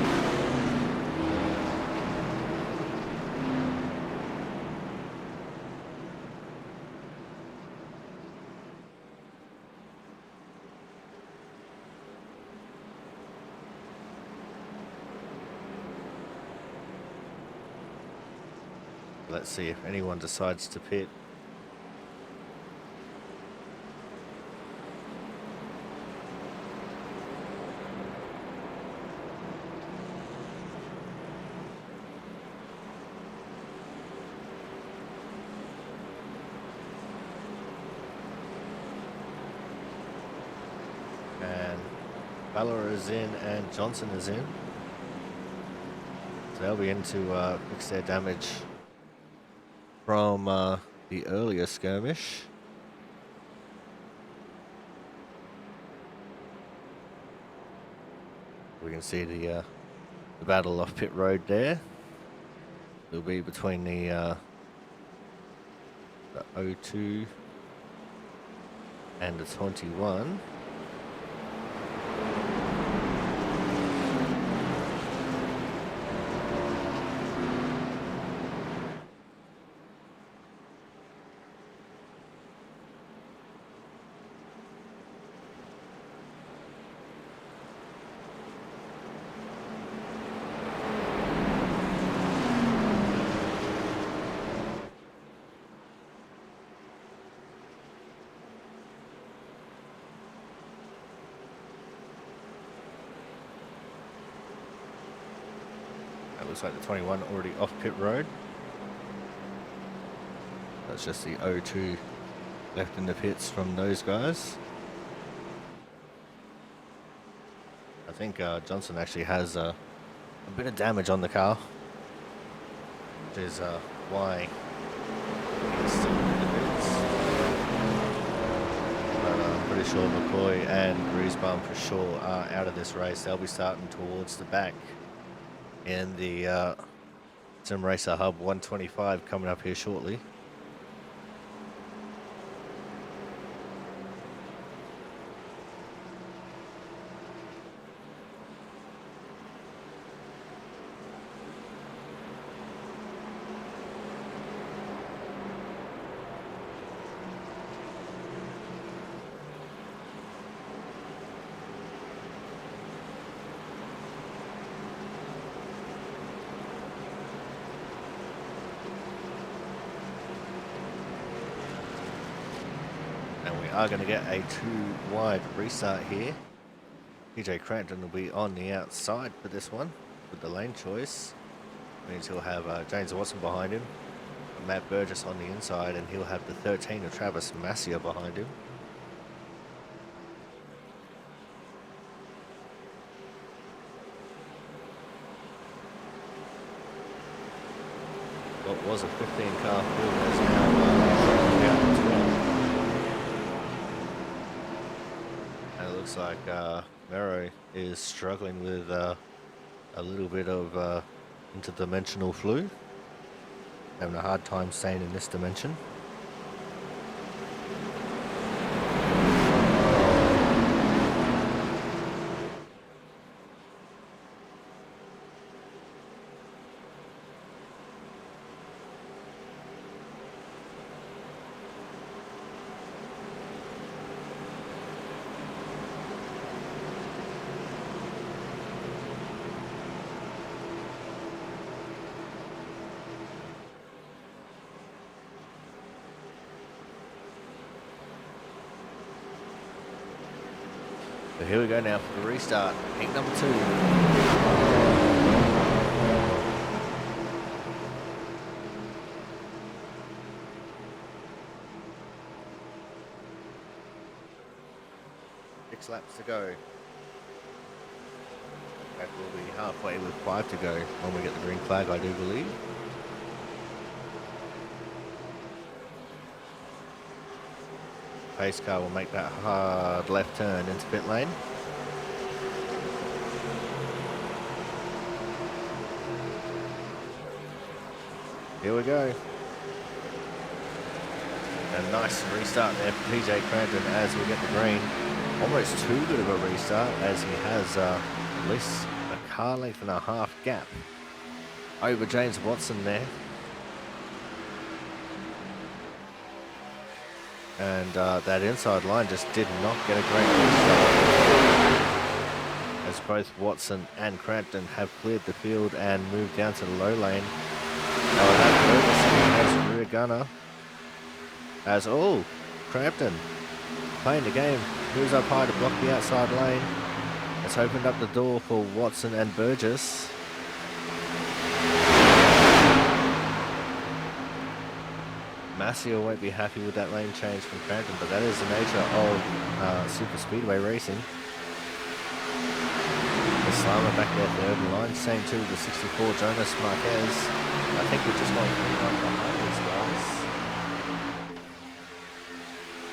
Let's see if anyone decides to pit. And Ballard is in and Johnson is in. So they'll be in to fix their damage from the earlier skirmish. We can see the battle off pit road there. It'll be between the 02 and the 21. looks like the 21 already off pit road. That's just the O2 left in the pits from those guys. I think Johnson actually has a bit of damage on the car, which is why he's still in the pits. But I'm pretty sure McCoy and Griesbaum for sure are out of this race. They'll be starting towards the back in the Sim Racer Hub 125 coming up here shortly. And we are going to get a 2-wide restart here. PJ Crampton will be on the outside for this one with the lane choice. Means he'll have James Watson behind him, Matt Burgess on the inside, and he'll have the 13 of Travis Massia behind him. What was a 15-car field is now down to 12. And it looks like Mero is struggling with a little bit of interdimensional flu. Having a hard time staying in this dimension. So here we go now for the restart, heat number 2. Six laps to go. That will be halfway with 5 to go when we get the green flag, I do believe. Pace car will make that hard left turn into pit lane. Here we go. A nice restart there for PJ Crampton as we get the green. Almost too good of a restart as he has at least a car length and a half gap over James Watson there. And that inside line just did not get a great restart, as both Watson and Crampton have cleared the field and moved down to the low lane. Now we have Ferguson as rear gunner, as Crampton playing the game, moves up high to block the outside lane. It's opened up the door for Watson and Burgess. Massia won't be happy with that lane change from Crampton, but that is the nature of Super Speedway racing. Islama back there third in line, same too with the 64 Jonas Marquez. I think we're just going right behind these guys.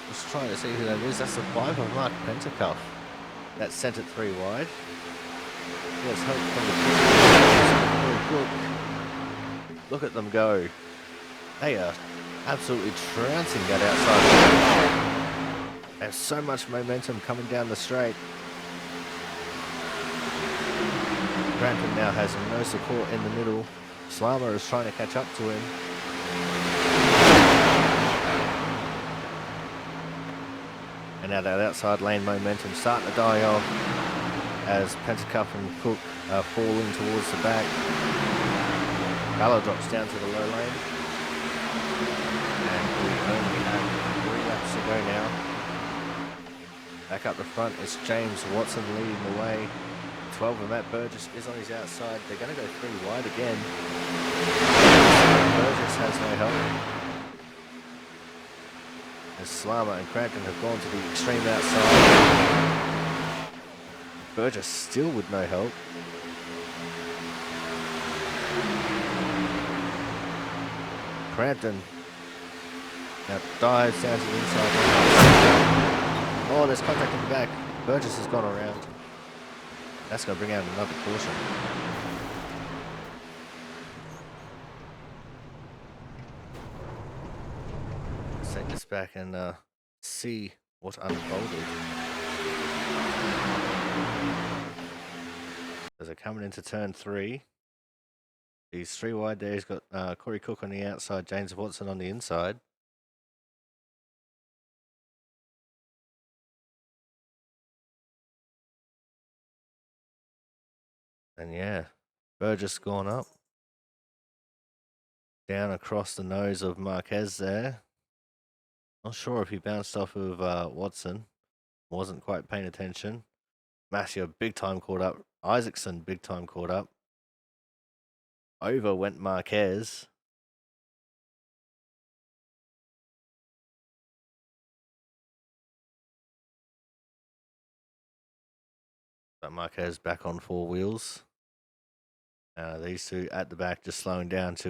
Just trying to see who that is. That's the 5 of Mark Pentacuff. That's sent it 3 wide. Let's hope from the look at them go. They are absolutely trouncing that outside. There's so much momentum coming down the straight. Crampton now has no support in the middle. Slama is trying to catch up to him. And now that outside lane momentum starting to die off as Pentacuff and Cook are falling towards the back. Gallo drops down to the low lane. And we only have 3 laps to go now. Back up the front is James Watson leading the way. 12 and Matt Burgess is on his outside. They're going to go 3 wide again. Burgess has no help. As Slama and Crampton have gone to the extreme outside. Burgess still with no help. Crampton now dives down to the inside. Oh, there's contact in the back. Burgess has gone around. That's going to bring out another caution. Let's take this back and see what unfolded. As they're coming into turn 3. He's 3 wide there. He's got Corey Cook on the outside, James Watson on the inside. And yeah, Burgess gone up. Down across the nose of Marquez there. Not sure if he bounced off of Watson. Wasn't quite paying attention. Massio big time caught up. Isaacson big time caught up. Over went Marquez. But Marquez back on 4 wheels. These two at the back just slowing down to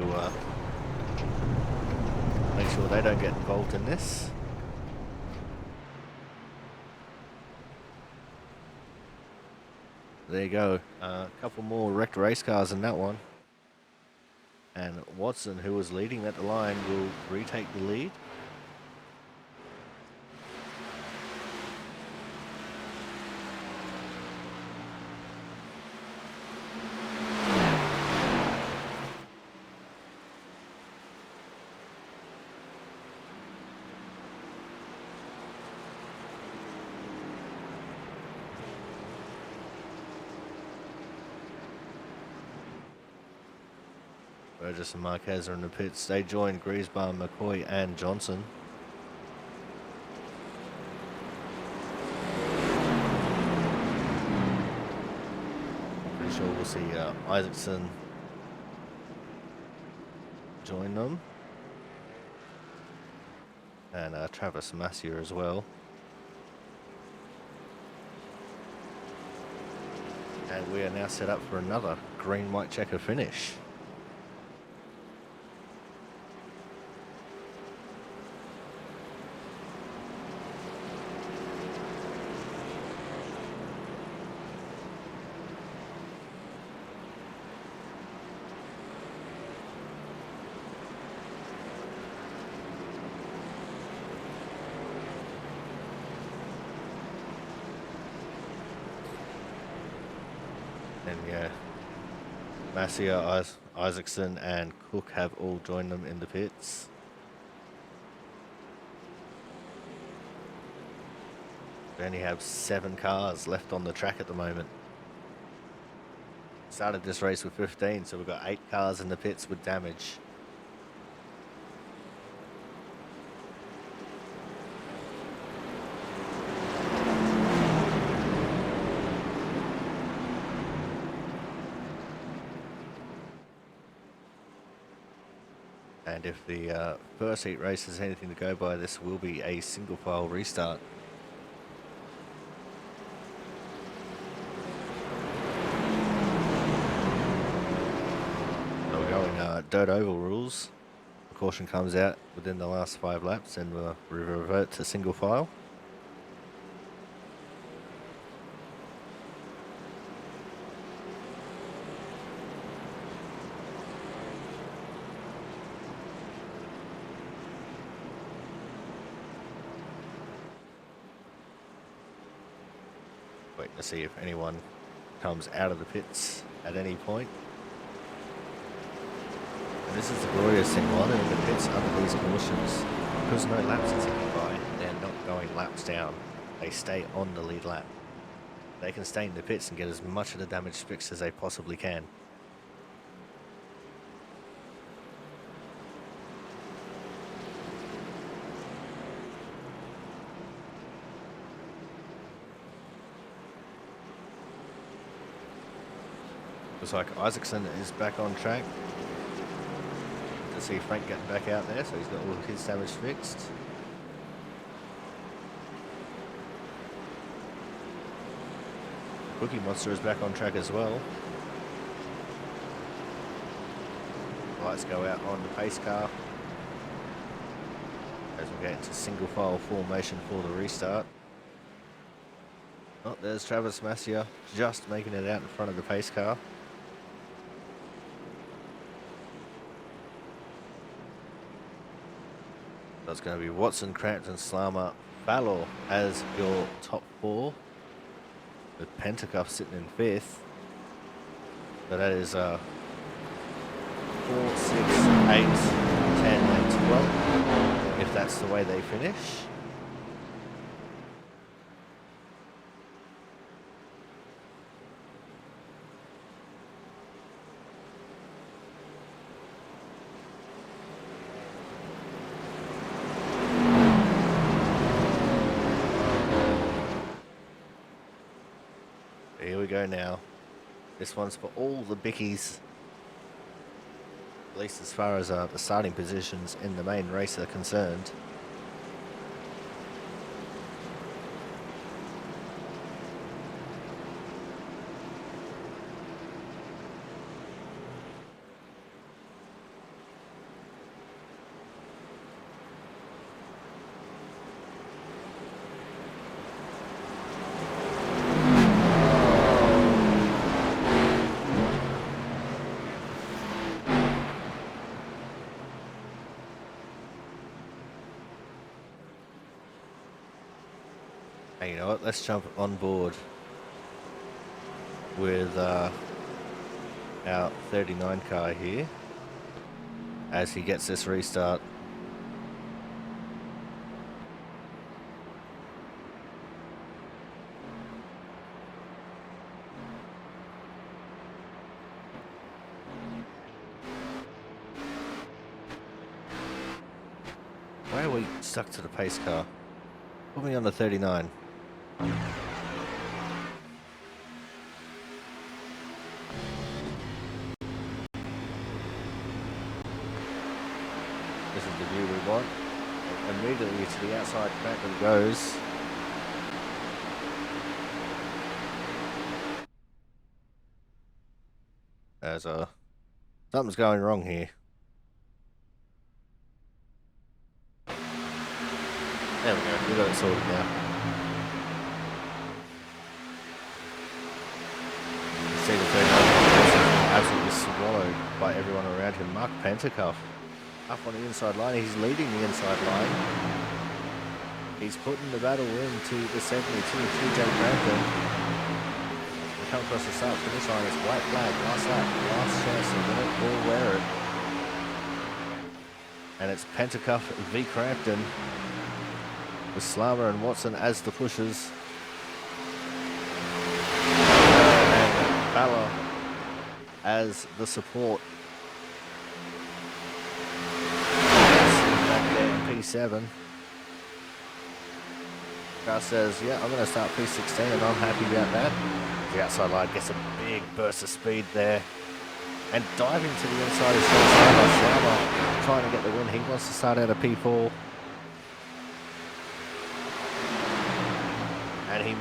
make sure they don't get involved in this. There you go. A couple more wrecked race cars in that one. And Watson, who was leading at the line, will retake the lead. Burgess and Marquez are in the pits. They join Griesbaum, McCoy and Johnson. Pretty sure we'll see Isaacson join them. And Travis Massier as well. And we are now set up for another green white checker finish. And yeah, Massier, Isaacson and Cook have all joined them in the pits. We only have 7 cars left on the track at the moment. Started this race with 15, so we've got 8 cars in the pits with damage. And if the first heat race has anything to go by, this will be a single file restart. So we're going dirt oval rules. Caution comes out within the last 5 laps and we'll revert to single file. Waiting to see if anyone comes out of the pits at any point. And this is the glorious thing, while they're in the pits under these cautions, because no laps are ticking by, they're not going laps down. They stay on the lead lap. They can stay in the pits and get as much of the damage fixed as they possibly can. Looks like Isaacson is back on track. To see Frank getting back out there, so he's got all of his damage fixed. Cookie Monster is back on track as well. Lights go out on the pace car as we get into single file formation for the restart. Oh, there's Travis Massia just making it out in front of the pace car. That's going to be Watson, Crampton, Slammer, Ballor as your top four, with Pentacuff sitting in fifth. So that is 4, 6, 8, 10, and 12, if that's the way they finish. Here we go now. This one's for all the bickies, at least as far as the starting positions in the main race are concerned. Hey, you know what? Let's jump on board with our 39 car here as he gets this restart. Why are we stuck to the pace car? Put me on the 39. This is the view we want. Immediately to the outside track it goes. As something's going wrong here. There we go, we got it sorted now. You see the 39 absolutely swallowed by everyone around him. Mark Pentacuff up on the inside line. He's leading the inside line. He's putting the battle into the 72 TJ Crampton. We come across the start finish line. It's white flag. Last lap. Last chance to win it or wear it. And it's Pentacuff v Crampton, with Slammer and Watson as the pushers. And Ballor as the support. Back there in P7. Car says, yeah, I'm going to start P16 and I'm happy about that. The outside line gets a big burst of speed there. And diving to the inside is Slammer trying to get the win. He wants to start out of P4. And he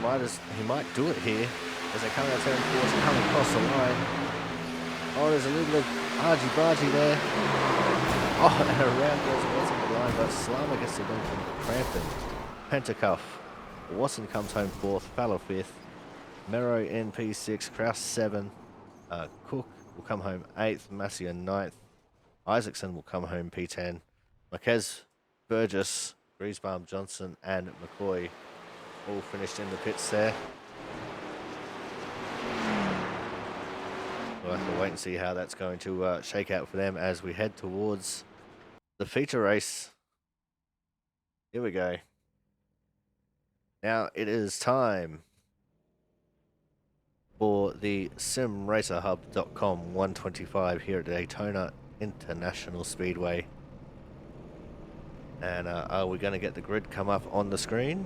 might do it here as they come out turn 4 and come across the line. Oh, there's a little bit of argy-bargy there. Oh, and around goes Watson the line, but Slammer gets the win from Crampton. Pentacuff. Watson comes home 4th, Ballor 5th. Mero in P6, Kraus 7. Cook will come home 8th, Massia 9th. Isaacson will come home P10. Marquez, Burgess, Griesbaum, Johnson, and McCoy all finished in the pits there. We'll have to wait and see how that's going to shake out for them as we head towards the feature race. Here we go. Now it is time for the SimRacerHub.com 125 here at Daytona International Speedway. And are we going to get the grid come up on the screen?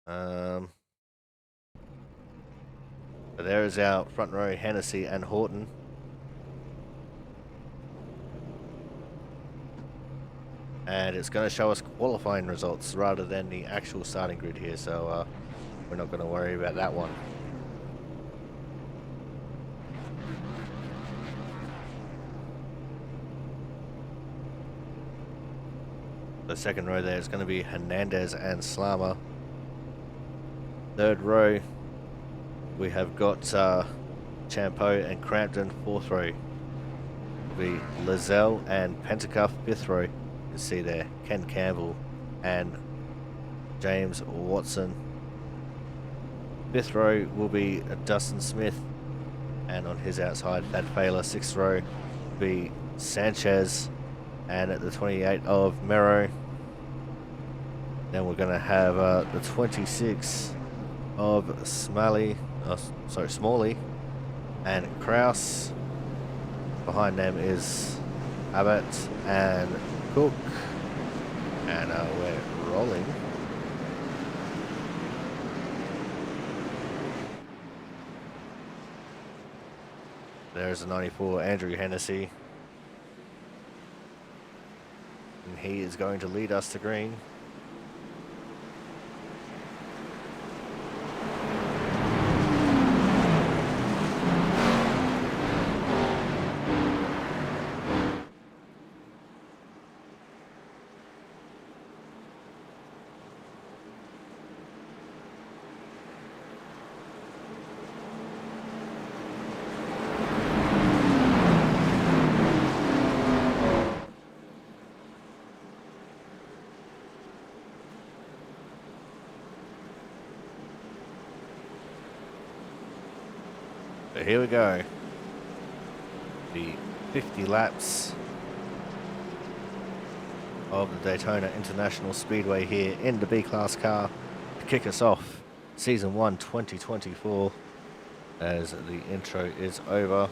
So there is our front row, Hennessy and Horton. And it's going to show us qualifying results rather than the actual starting grid here, so we're not going to worry about that one. The second row there is going to be Hernandez and Slama. Third row, we have got Champeau and Crampton. Fourth row will be Lizelle and Pentacuff. Fifth row, you can see there, Ken Campbell and James Watson. Fifth row will be Dustin Smith, and on his outside, Thad Failer. Sixth row will be Sanchez, and at the 28 of Mero. Then we're going to have the 26 of Smalley, and Kraus. Behind them is Abbott and Cook, and we're rolling. There's a 94, Andrew Hennessy. And he is going to lead us to green. So here we go. The 50 laps of the Daytona International Speedway here in the B-Class car to kick us off Season 1 2024 as the intro is over.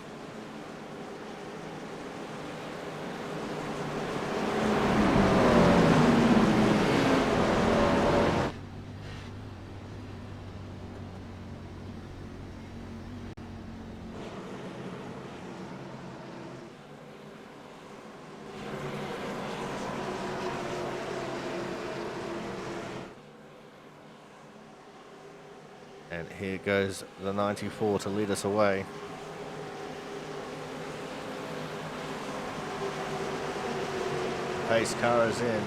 And here goes the 94 to lead us away. Pace car is in.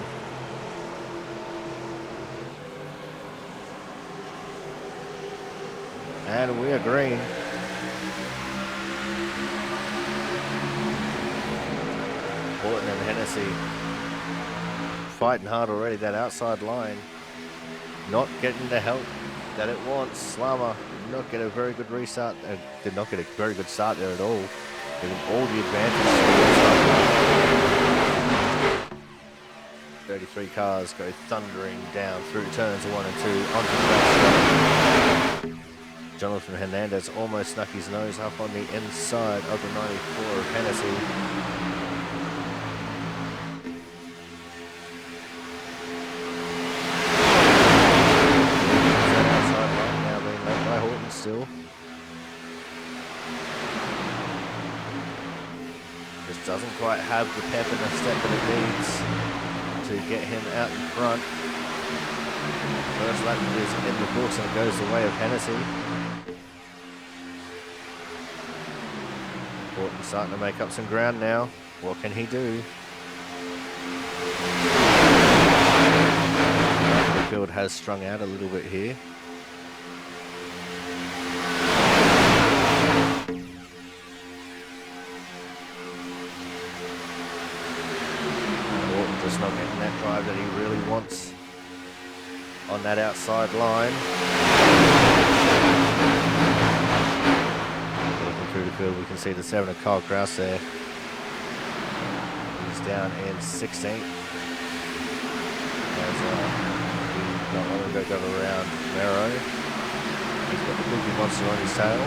And we are green. Horton and Hennessy fighting hard already, that outside line. Not getting the help that it wants. Slama did not get a very good restart, did not get a very good start there at all, giving all the advantage. 33 cars go thundering down through turns 1 and 2 onto the back. Jonathan Hernandez almost snuck his nose up on the inside of the 94 of Hennessy. Still just doesn't quite have the pep and the step that it needs to get him out in front. First lap is in the books and it goes the way of Hennessy. Horton starting to make up some ground now. What can he do? The field has strung out a little bit here. Just not getting that drive that he really wants on that outside line. Looking through the field, we can see the 7 of Kyle Kraus there. He's down in 16th. As not long ago got around Mero. He's got the Cookie Monster on his tail.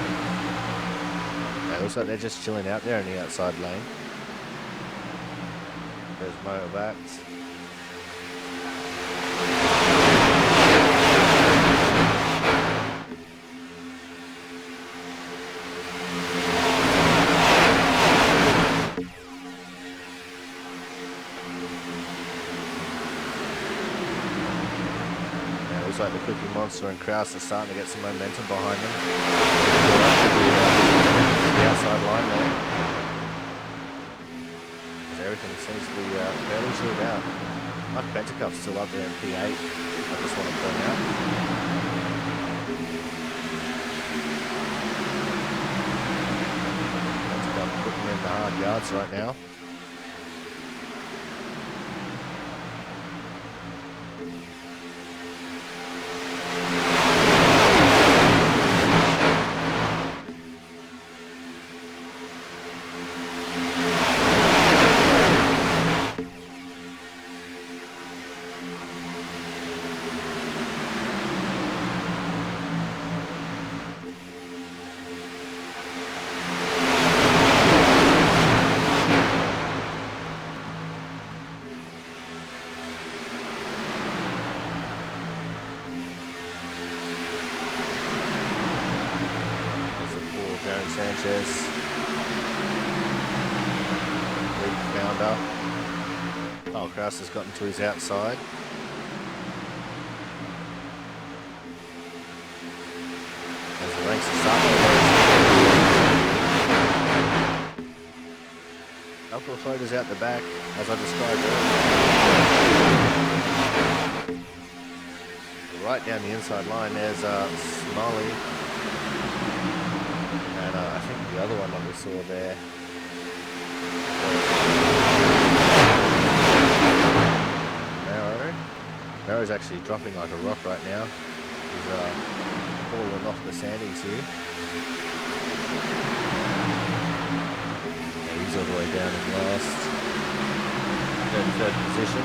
It looks like they're just chilling out there in the outside lane. There's motorbacks. Looks like the Cookie Monster and Kraus are starting to get some momentum behind them. The outside line there. Everything seems to be fairly chilled out. Mike Bentecoff's still up there in P8. I just want to point out. Bentecoff putting in the hard yards right now. Sanchez, lead founder. Oh, Kraus has gotten to his outside. As the ranks are starting to couple of floaters out the back, as I described earlier. Right down the inside line, there's Smalley. And I think the other one that we saw there. Narrow's actually dropping like a rock right now. He's falling off the sandings here. Yeah, he's all the way down in last. Third position.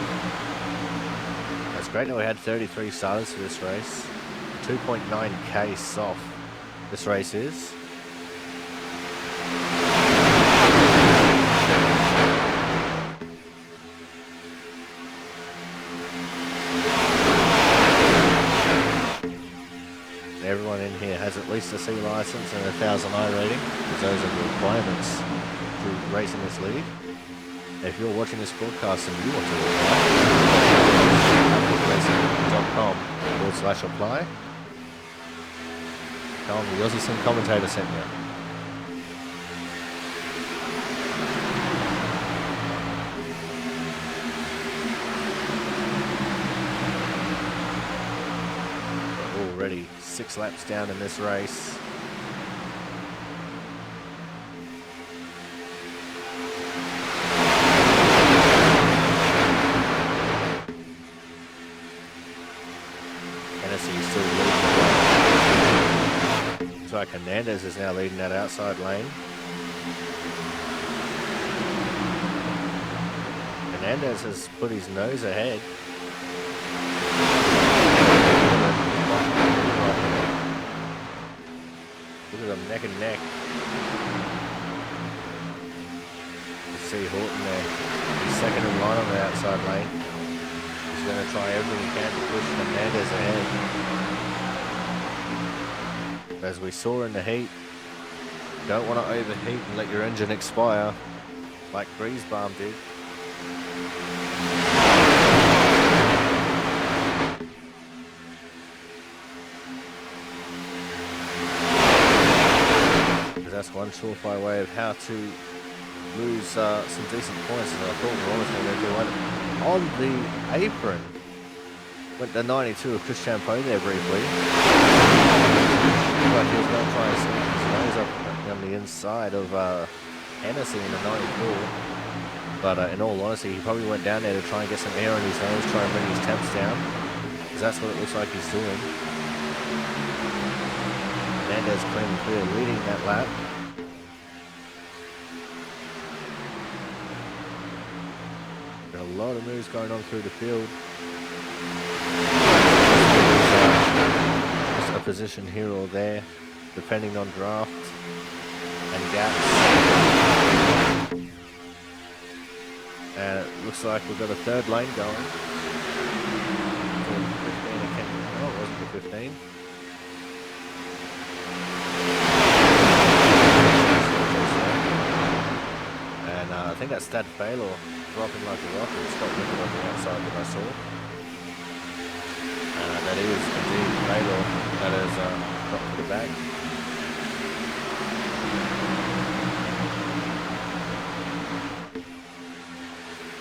That's great that we had 33 starters for this race. 2.9k soft this race is. Everyone in here has at least a C license and a 1000i rating, because those are the requirements to race in this league. If you're watching this broadcast and you want to apply, racing.com/apply. Tell them the Aussie Sim commentator sent you. Already 6 laps down in this race. Hennessy is still leading. Looks like Hernandez is now leading that outside lane. Hernandez has put his nose ahead. Look at them neck and neck. You see Horton there. He's second in line on the outside lane. He's going to try everything he can to push Hernandez ahead. As we saw in the heat, you don't want to overheat and let your engine expire like Griesbaum did. That's one surefire way of how to lose some decent points, and I thought we were honestly going to do one on the apron. Went to 92 of Chris Champeau there briefly. But he was going to try and sneak his nose up on the inside of Hennessy in the 94. But in all honesty, he probably went down there to try and get some air on his nose, try and bring his temps down, because that's what it looks like he's doing. Hernandez clean and clear leading that lap. Got a lot of moves going on through the field. Just a position here or there, depending on draft and gaps. And it looks like we've got a third lane going. 15 again. Oh, it wasn't the 15. And I think that's Dad Baylor dropping like a rocket. It's got Rickard on the outside that I saw. That is Taylor that has dropped to the back.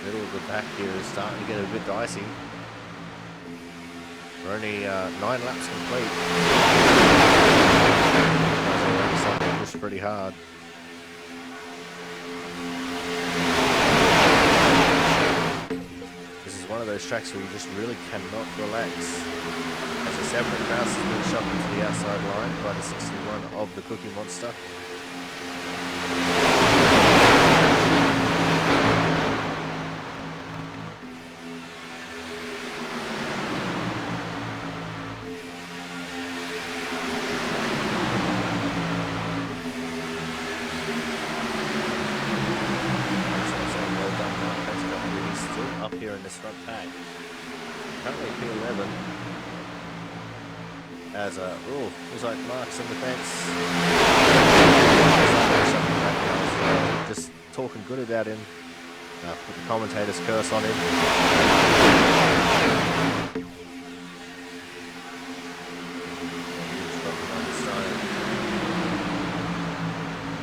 Middle of the back here is starting to get a bit dicey. We're only 9 laps complete. Guys are already starting to push pretty hard. This is one of those tracks where you just really cannot relax. As the separate mouse has been shot into the outside line by the 61 of the Cookie Monster. In this front pack. Currently P11 as looks like marks on the fence. Just talking good about him. Put the commentator's curse on him.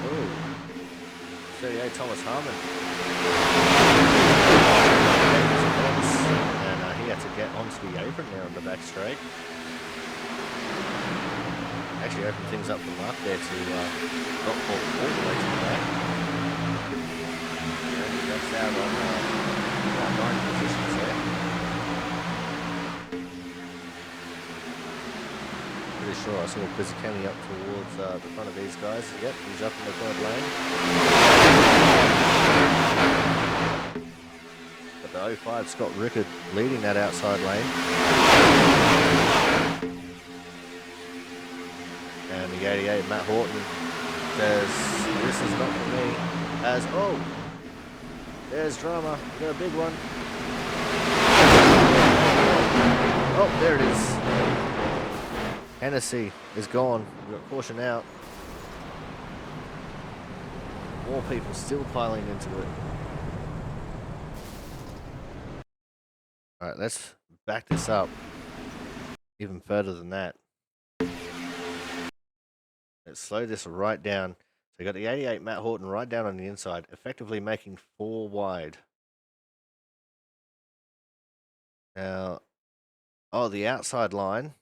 Ooh. 38 Thomas Harmon. And he had to get onto the apron there on the back straight. Actually opened things up for Mark there to not fall all the way to the back. And that's out on about 9 positions there. Pretty sure I saw Bizzacani up towards the front of these guys. Yep, he's up in the third lane. The 05 Scott Rickard leading that outside lane. And the 88 Matt Horton says, this is not for me. As, there's drama. Got a big one. Oh, there it is. Hennessy is gone. We've got caution out. More people still piling into it. Alright, let's back this up even further than that. Let's slow this right down. So you got the 88 Matt Horton right down on the inside, effectively making 4 wide. Now, the outside line,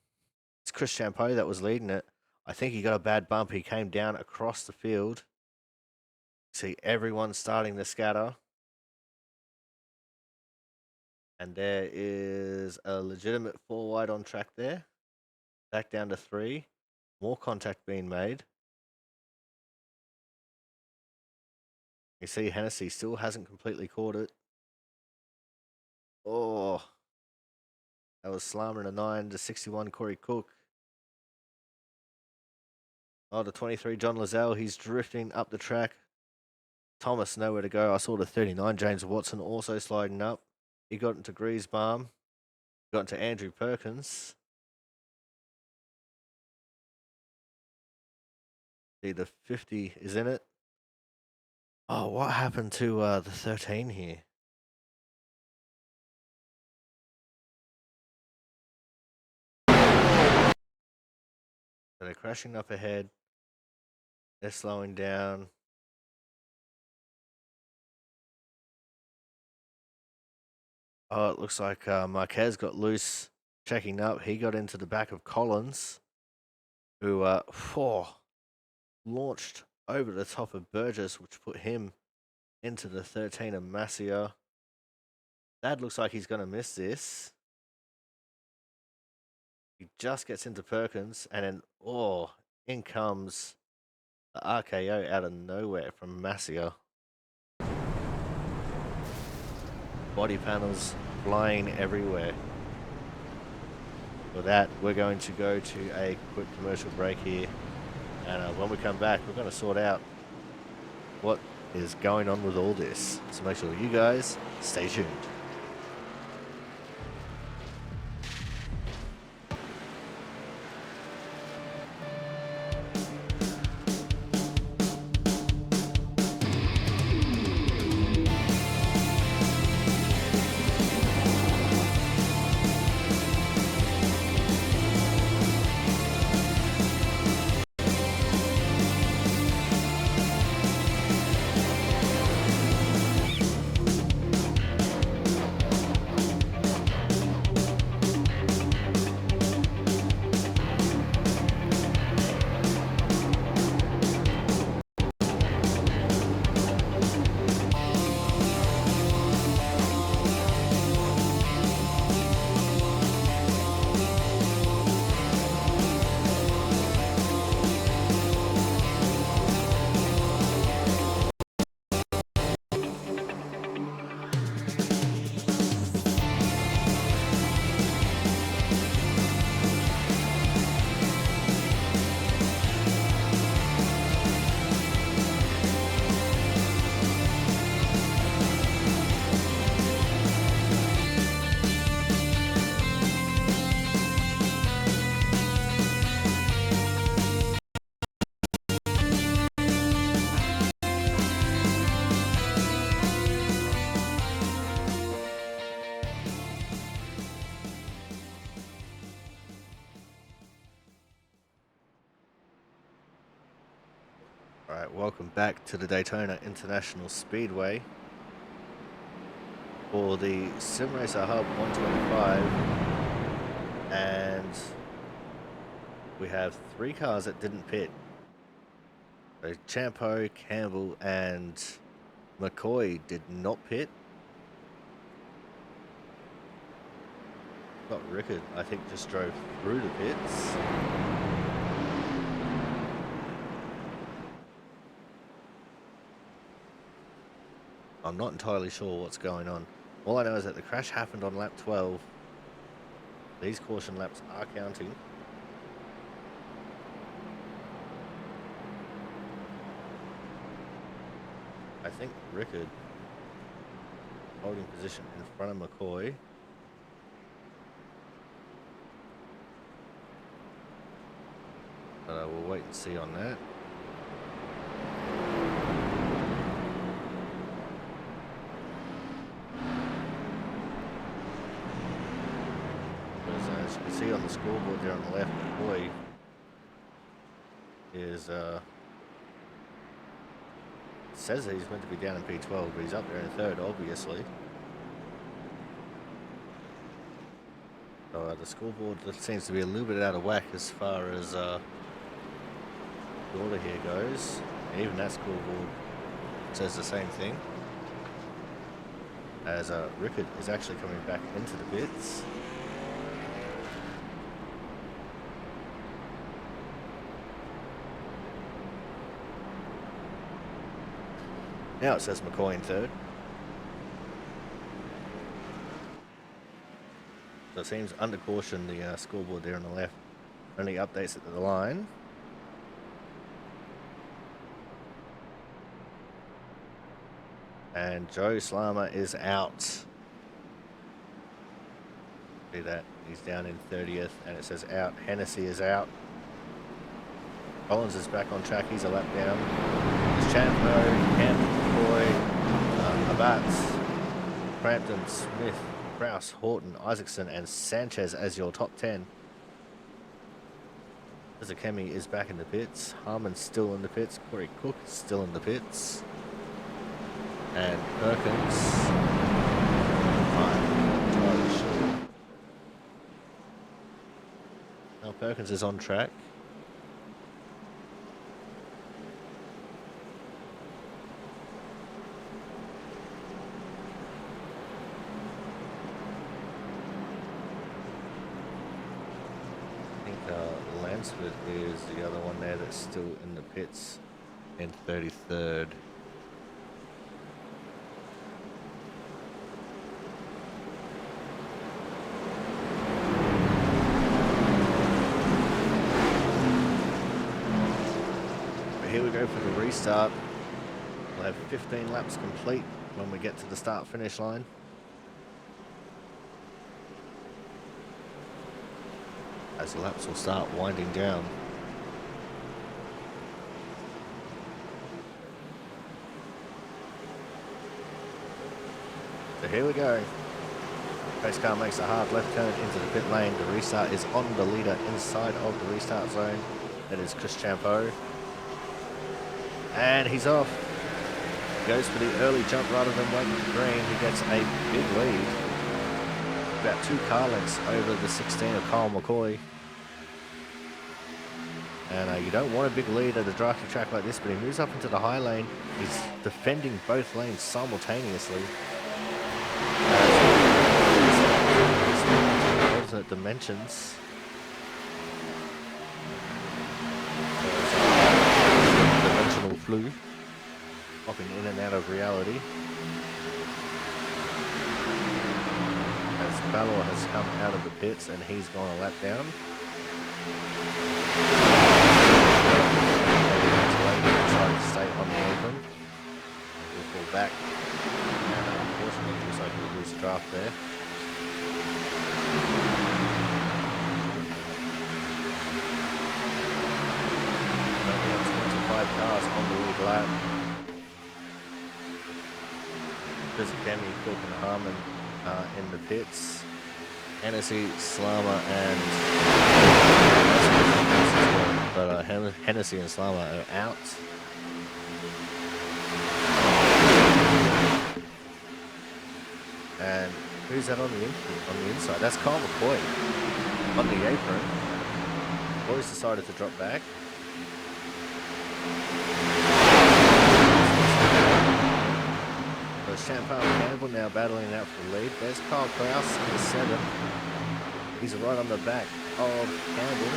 it's Chris Champeau that was leading it. I think he got a bad bump. He came down across the field. See everyone starting to scatter. And there is a legitimate 4 wide on track there. Back down to 3. More contact being made. You see Hennessy still hasn't completely caught it. Oh. That was slamming a 9 to 61 Corey Cook. Oh, the 23 John Lazelle, he's drifting up the track. Thomas nowhere to go. I saw the 39 James Watson also sliding up. He got into Griesbaum, got into Andrew Perkins. See, the 50 is in it. Oh, what happened to the 13 here? So they're crashing up ahead. They're slowing down. Oh, it looks like Marquez got loose checking up. He got into the back of Collins, who launched over the top of Burgess, which put him into the 13 of Masia. That looks like he's going to miss this. He just gets into Perkins, and then, in comes the RKO out of nowhere from Masia. Body panels flying everywhere. For that, we're going to go to a quick commercial break here. And when we come back, we're going to sort out what is going on with all this. So make sure you guys stay tuned. Alright, welcome back to the Daytona International Speedway for the Sim Racer Hub 125, and we have 3 cars that didn't pit. So Champo, Campbell and McCoy did not pit. Scott Rickard, I think, just drove through the pits. I'm not entirely sure what's going on. All I know is that the crash happened on lap 12. These caution laps are counting. I think Rickard holding position in front of McCoy. But we'll wait and see on that. As you can see on the scoreboard there on the left, McCoy is says that he's meant to be down in P12, but he's up there in third, obviously. So the scoreboard seems to be a little bit out of whack as far as the order here goes. Even that scoreboard says the same thing. As Rickard is actually coming back into the pits. Now it says McCoy in third. So it seems under caution, the scoreboard there on the left only updates it to the line. And Joe Slama is out. See that? He's down in 30th and it says out. Hennessy is out. Collins is back on track. He's a lap down. There's Champo, Campbell, McCoy, Abats, Crampton, Smith, Kraus, Horton, Isaacson, and Sanchez as your top 10. Zikemi is back in the pits. Harmon's still in the pits. Corey Cook is still in the pits. And Perkins, I'm not entirely sure. Now Perkins is on track. Lansford is the other one there that's still in the pits in 33rd. But here we go for the restart. We'll have 15 laps complete when we get to the start-finish line. As the laps will start winding down. So here we go. Race car makes a hard left turn into the pit lane. The restart is on the leader inside of the restart zone. That is Chris Champo. And he's off. Goes for the early jump rather than waiting for green. He gets a big lead. About 2 car lengths over the 16 of Kyle McCoy. And you don't want a big lead at a drafty track like this, but he moves up into the high lane. He's defending both lanes simultaneously. Alternate dimensions. Dimensional flu. Popping in and out of reality. As Balor has come out of the pits and he's gone a lap down. Trying to stay on the apron. We'll fall back. And unfortunately, it looks like we'll lose the draft there. Only have 25 cars on the lead lap. There's Demi, Cook, and Harmon in the pits. Hennessy, Slama, and but Hennessy and Slama are out. Who's that on the inside? That's Kyle McCoy on the apron. Boys decided to drop back. So Champagne Campbell now battling out for the lead. There's Kyle Kraus in the 7. He's right on the back of Campbell.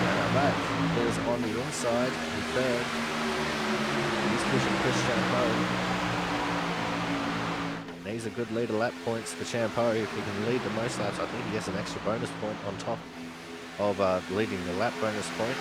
And our back is on the inside in 3rd. He's pushing Chris Champagne. He's a good lead of lap points for Champo. If he can lead the most laps, I think he gets an extra bonus point on top of leading the lap bonus point.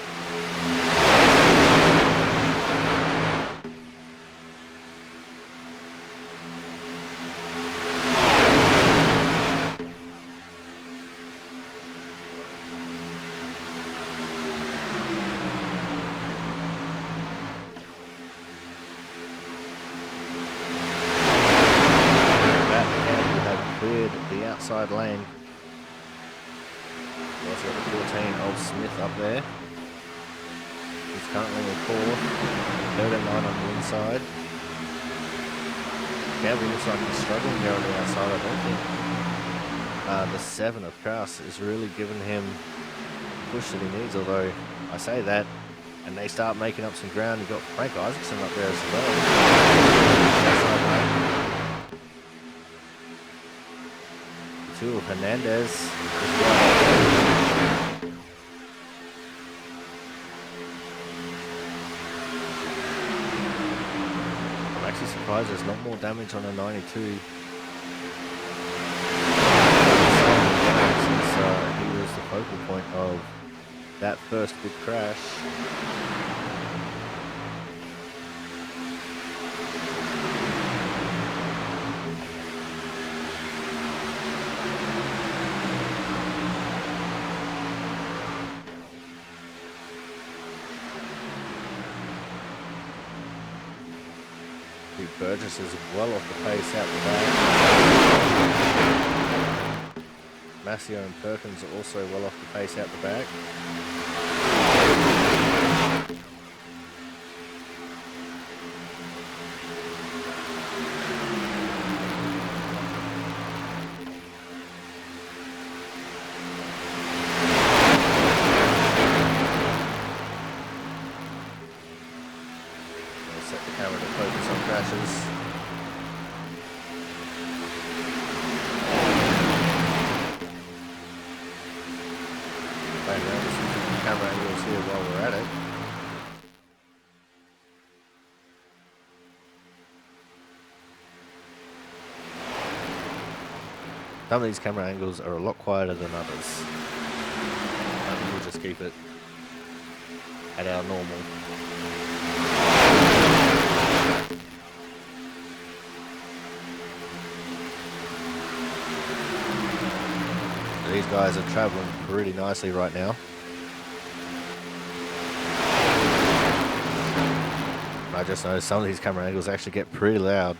Outside lane. Also got the 14 of Smith up there. He's currently in 4th. 3rd and 9 on the inside. Campbell looks like he's struggling there on the outside, I don't think. The 7 of Kraus is really giving him the push that he needs, although I say that and they start making up some ground. You've got Frank Isaacson up there as well. Two of Hernandez. I'm actually surprised there's not more damage on a 92. Since he was the focal point of that first big crash. Burgess is well off the pace out the back. Massio and Perkins are also well off the pace out the back. Set the camera to focus on crashes. Playing around with some camera angles here while we're at it. Some of these camera angles are a lot quieter than others. I think we'll just keep it at our normal. These guys are traveling pretty nicely right now. I just noticed some of these camera angles actually get pretty loud.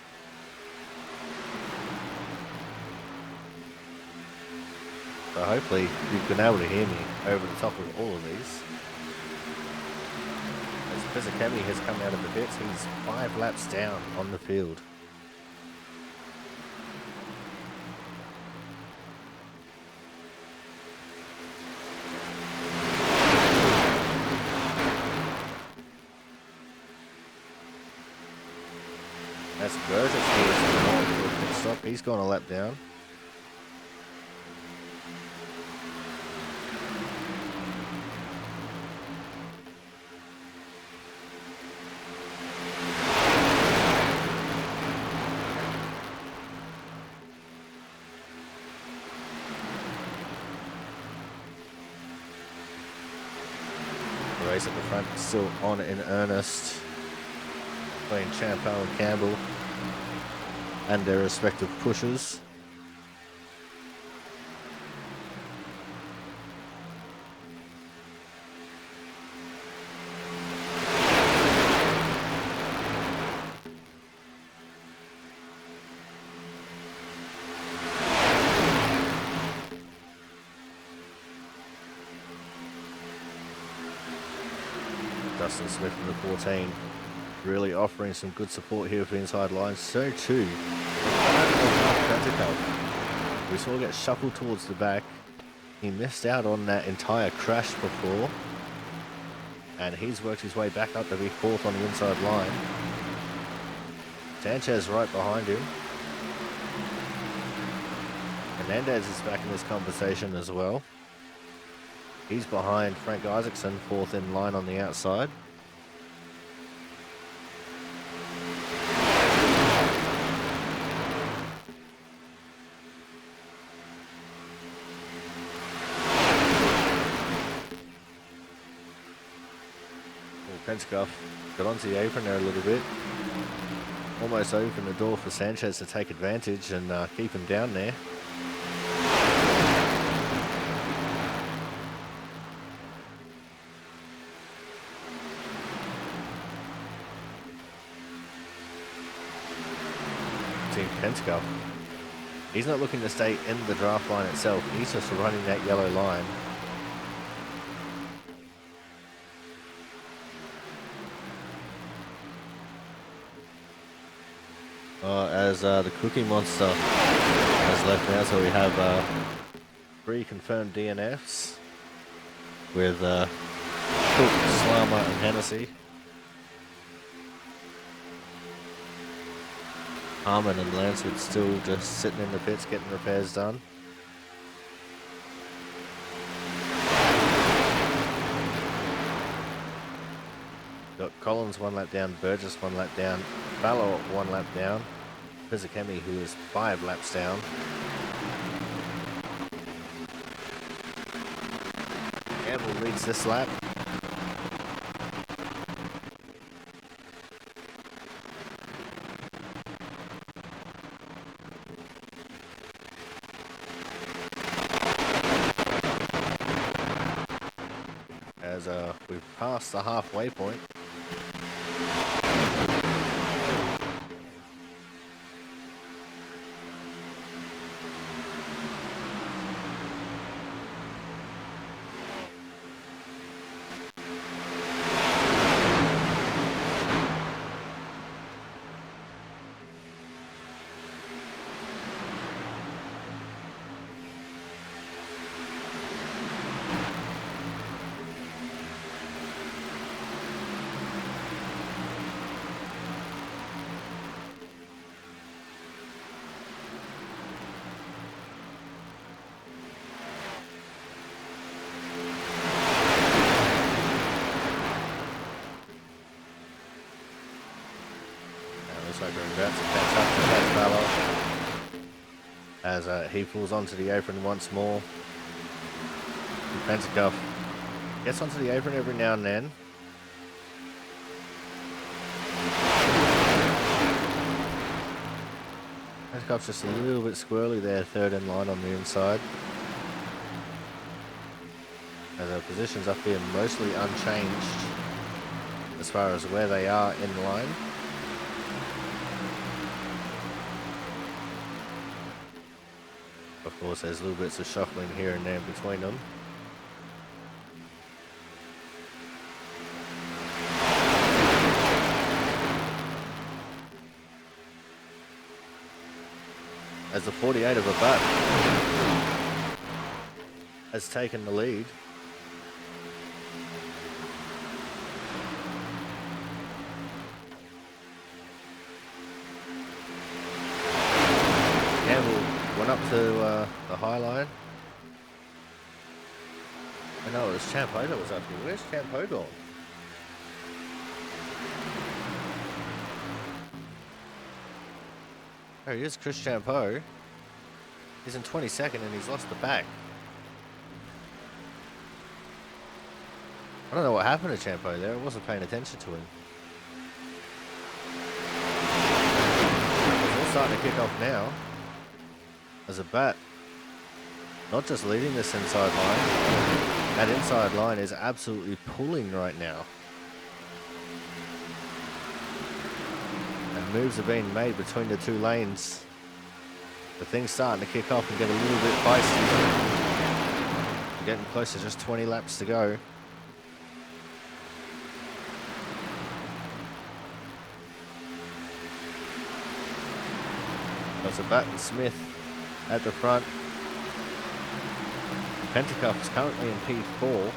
So hopefully you've been able to hear me over the top of all of these. As Pesacemi has come out of the pits, he's 5 laps down on the field. That's Burgess here. Stop. He's gone a lap down. The race at the front is still on in earnest. Between Champo and Campbell and their respective pushers. Dustin Smith in the 14. Really offering some good support here for the inside line. So too, We saw get shuffled towards the back. He missed out on that entire crash before. And he's worked his way back up to be fourth on the inside line. Sanchez right behind him. Hernandez is back in this conversation as well. He's behind Frank Isaacson, fourth in line on the outside. Pentecoff got onto the apron there a little bit. Almost opened the door for Sanchez to take advantage and keep him down there. Team Pentecoff. He's not looking to stay in the draft line itself. He's just running that yellow line. As the Cookie Monster has left now, so we have 3 confirmed DNFs with Cook, Slama and Hennessy. Harmon and Lansford still just sitting in the pits getting repairs done. Got Collins 1 lap down, Burgess 1 lap down, Fallow 1 lap down, Pizzacemi who is 5 laps down. Campbell leads this lap. As we've passed the halfway point. As he pulls onto the apron once more. Pentecoff gets onto the apron every now and then. Pentecoff's just a little bit squirrely there, third in line on the inside. As our positions up here mostly unchanged as far as where they are in line. Of course, there's little bits of shuffling here and there between them. As the 48 of Abat has taken the lead. Went up to the high line. I know it was Champo that was up here. Where's Champo gone? There he is, Chris Champo. He's in 22nd and he's lost the back. I don't know what happened to Champo there. I wasn't paying attention to him. It's all starting to kick off now. As Abat, not just leading this inside line, that inside line is absolutely pulling right now. And moves are being made between the two lanes. The thing's starting to kick off and get a little bit feisty. We're getting close to just 20 laps to go. That's Abat and Smith at the front. Pentacuff is currently in P4.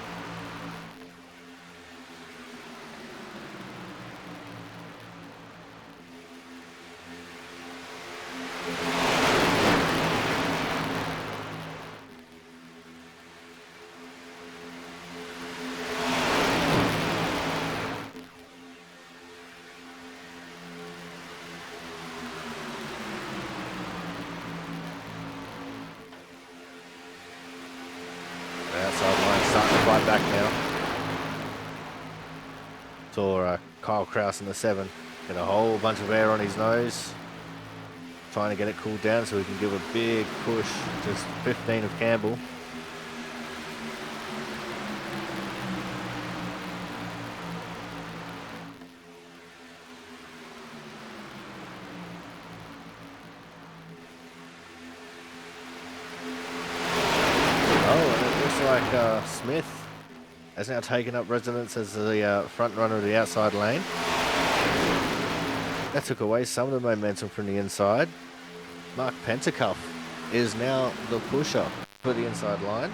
Back now. Saw Kyle Kraus in the 7 get a whole bunch of air on his nose, trying to get it cooled down so he can give a big push to 15 of Campbell. Smith has now taken up residence as the front runner of the outside lane. That took away some of the momentum from the inside. Mark Pentacuff is now the pusher for the inside line.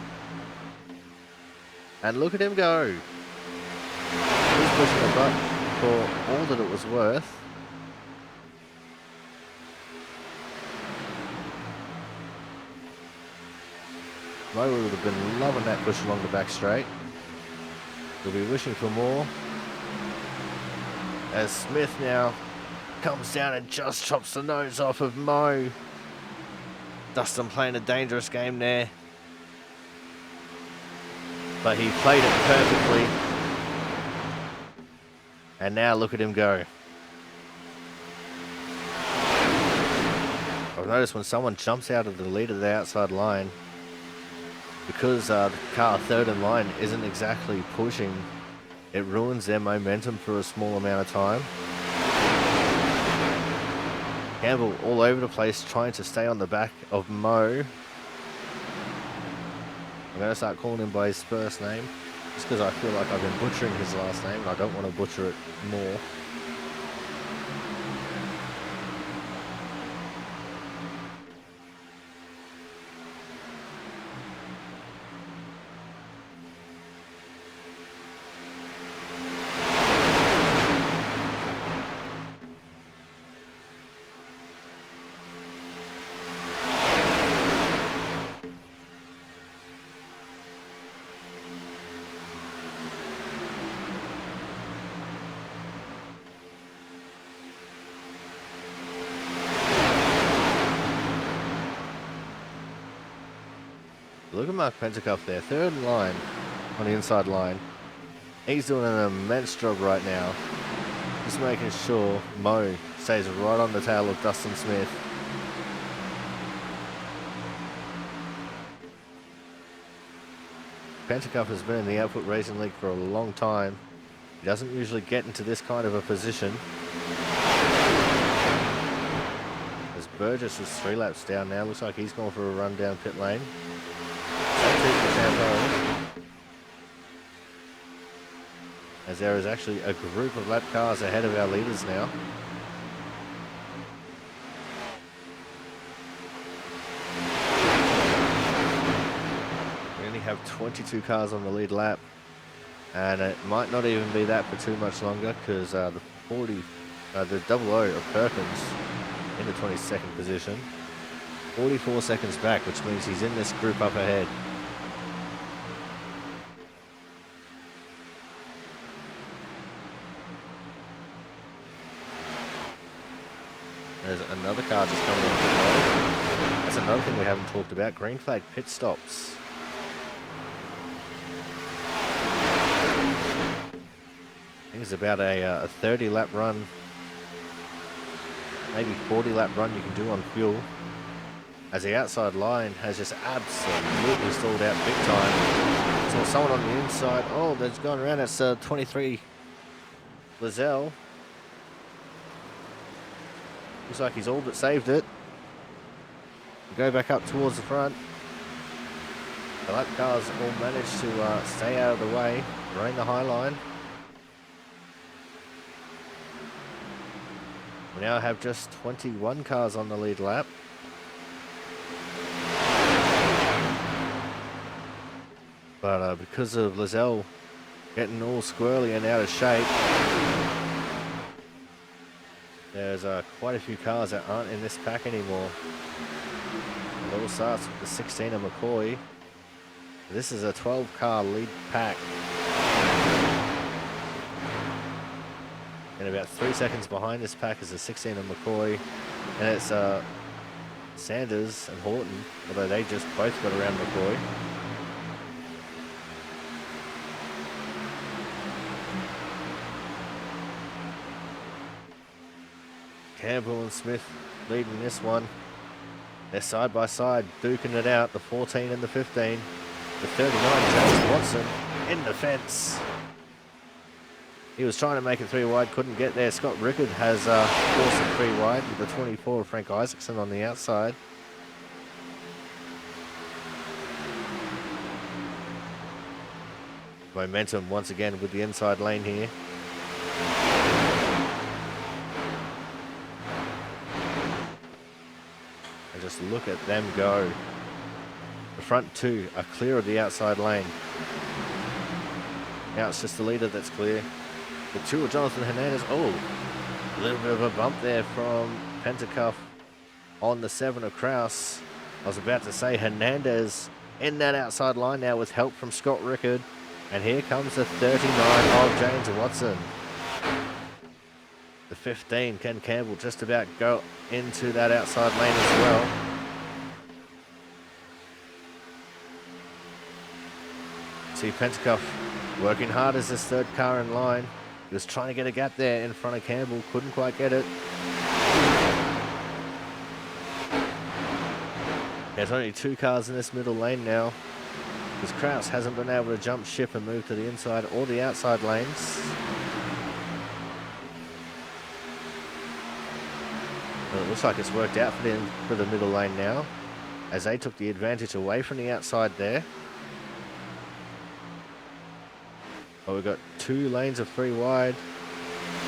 And look at him go. He's pushing the button for all that it was worth. Mo would have been loving that push along the back straight. He'll be wishing for more. As Smith now comes down and just chops the nose off of Mo. Dustin playing a dangerous game there. But he played it perfectly. And now look at him go. I've noticed when someone jumps out of the lead of the outside line, because the car third in line isn't exactly pushing, it ruins their momentum for a small amount of time. Campbell all over the place trying to stay on the back of Mo. I'm going to start calling him by his first name, just because I feel like I've been butchering his last name and I don't want to butcher it more. Look at Mark Pentacuff there, third in line on the inside line. He's doing an immense job right now, just making sure Mo stays right on the tail of Dustin Smith. Pentacuff has been in the Output Racing League for a long time. He doesn't usually get into this kind of a position. As Burgess is 3 laps down now, looks like he's going for a run down pit lane. As there is actually a group of lap cars ahead of our leaders now. We only have 22 cars on the lead lap, and it might not even be that for too much longer, because the double O of Perkins in the 22nd position, 44 seconds back, which means he's in this group up ahead. There's another car just coming in. That's another thing we haven't talked about. Green flag pit stops. I think it's about a 30 lap run, maybe 40 lap run you can do on fuel, as the outside line has just absolutely stalled out big time. So someone on the inside, oh, that's gone around. That's 23 Lizelle. Looks like he's all but saved it. Go back up towards the front. The lap cars all managed to stay out of the way, drain the high line. We now have just 21 cars on the lead lap. But because of Lizelle getting all squirrely and out of shape, there's quite a few cars that aren't in this pack anymore. It all starts with the 16 of McCoy. This is a 12-car lead pack. And about 3 seconds behind this pack is the 16 of McCoy. And it's Sanders and Horton, although they just both got around McCoy. Campbell and Smith leading this one. They're side by side, duking it out, the 14 and the 15. The 39, James Watson, in the fence. He was trying to make it 3 wide, couldn't get there. Scott Rickard has forced it 3 wide with the 24 of Frank Isaacson on the outside. Momentum once again with the inside lane here. And just look at them go. The front 2 are clear of the outside lane. Now it's just the leader that's clear. The 2 of Jonathan Hernandez. Oh, a little bit of a bump there from Pentacuff on the 7 of Kraus. I was about to say Hernandez in that outside line now with help from Scott Rickard. And here comes the 39 of James Watson. The 15, Ken Campbell, just about go into that outside lane as well. See Pentacuff working hard as this 3rd car in line. He was trying to get a gap there in front of Campbell, couldn't quite get it. There's only 2 cars in this middle lane now, because Kraus hasn't been able to jump ship and move to the inside or the outside lanes. Well, it looks like it's worked out for the middle lane now, as they took the advantage away from the outside there. Oh, we've got 2 lanes of 3 wide.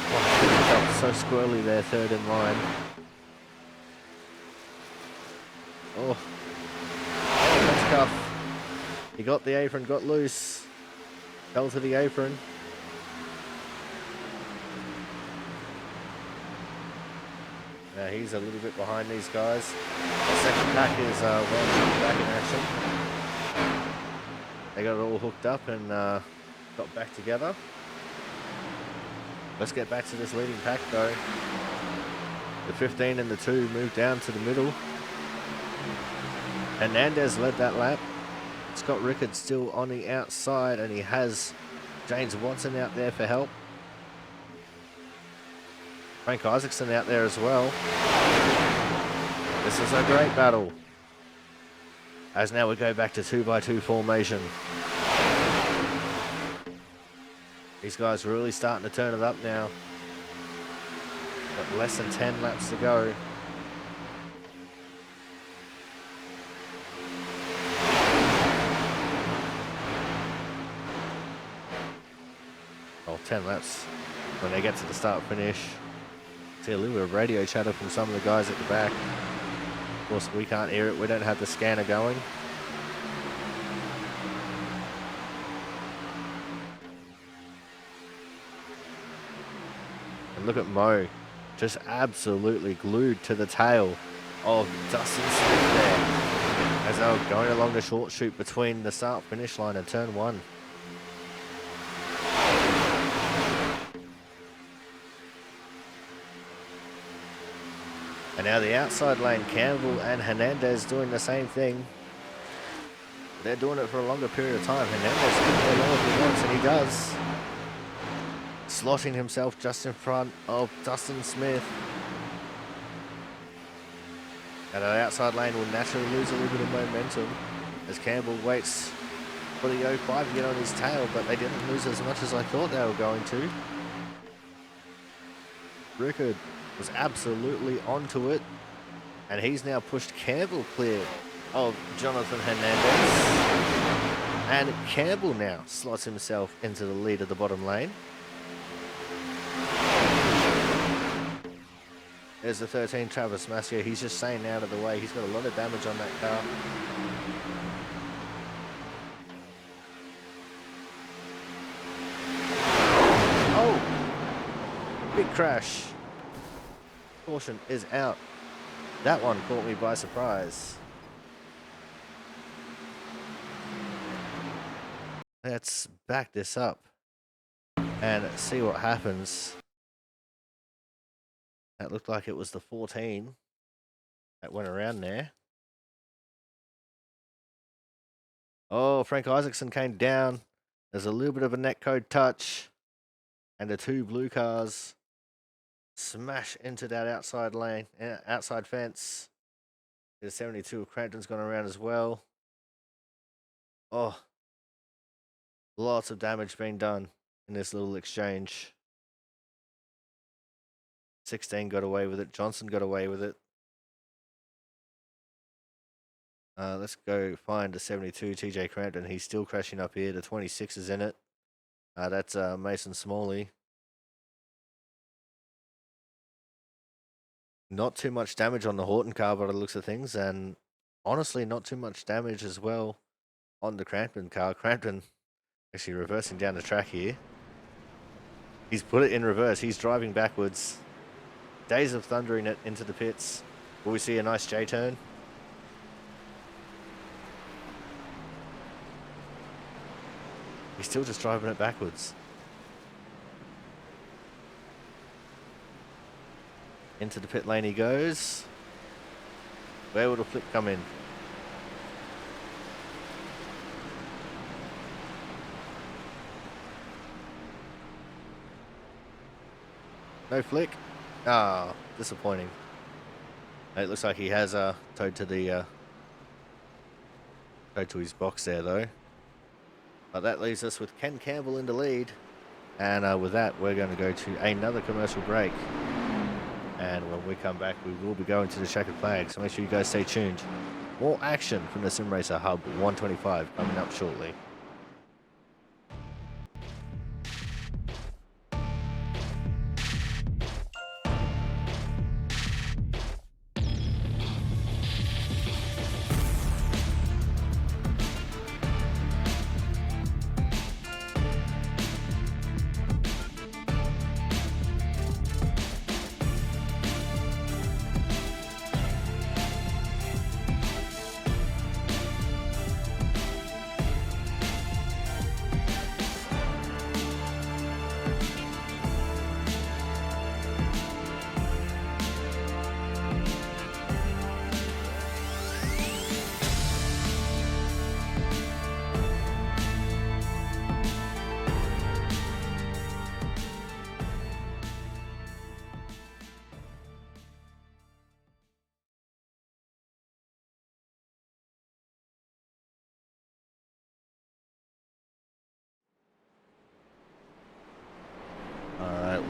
Oh, so squirrely there, 3rd in line. Oh, that's tough. He got the apron, got loose, fell to the apron. Now he's a little bit behind these guys. The second pack is well back in action. They got it all hooked up and got back together. Let's get back to this leading pack though. The 15 and the 2 moved down to the middle. Hernandez led that lap. Scott Rickard still on the outside, and he has James Watson out there for help. Frank Isaacson out there as well. This is a great battle. As now we go back to 2x2 formation. These guys are really starting to turn it up now. Got less than 10 laps to go. Oh, 10 laps when they get to the start finish. See a little bit of radio chatter from some of the guys at the back. Of course, we can't hear it. We don't have the scanner going. And look at Mo, just absolutely glued to the tail of Dustin Smith there as they were going along the short chute between the start finish line and turn 1. And now the outside lane, Campbell and Hernandez doing the same thing. They're doing it for a longer period of time. Hernandez can go long if he wants, and he does. Slotting himself just in front of Dustin Smith. And the outside lane will naturally lose a little bit of momentum as Campbell waits for the 05 to get on his tail, but they didn't lose as much as I thought they were going to. Rickard was absolutely onto it, and he's now pushed Campbell clear of Jonathan Hernandez. And Campbell now slots himself into the lead of the bottom lane. There's the 13, Travis Mascio. He's just staying out of the way. He's got a lot of damage on that car. big crash. Caution is out. That one caught me by surprise. Let's back this up and see what happens. That looked like it was the 14 that went around there. Oh, Frank Isaacson came down. There's a little bit of a netcode touch. And the two blue cars smash into that outside lane, outside fence. The 72 of Crampton's gone around as well. Oh, lots of damage being done in this little exchange. 16 got away with it. Johnson got away with it. Let's go find the 72 TJ Crampton. He's still crashing up here. The 26 is in it. That's Mason Smalley. Not too much damage on the Horton car by the looks of things, and honestly not too much damage as well on the Crampton car. Crampton actually reversing down the track here. He's put it in reverse. He's driving backwards. Days of thundering it into the pits. Will we see a nice J-turn? He's still just driving it backwards. Into the pit lane he goes. Where will the flip come in? No flick. Ah, disappointing. It looks like he has towed to the towed to his box there though. But that leaves us with Ken Campbell in the lead. And with that, we're going to go to another commercial break. And when we come back, we will be going to the checkered flag. So make sure you guys stay tuned. More action from the Sim Racer Hub 125 coming up shortly.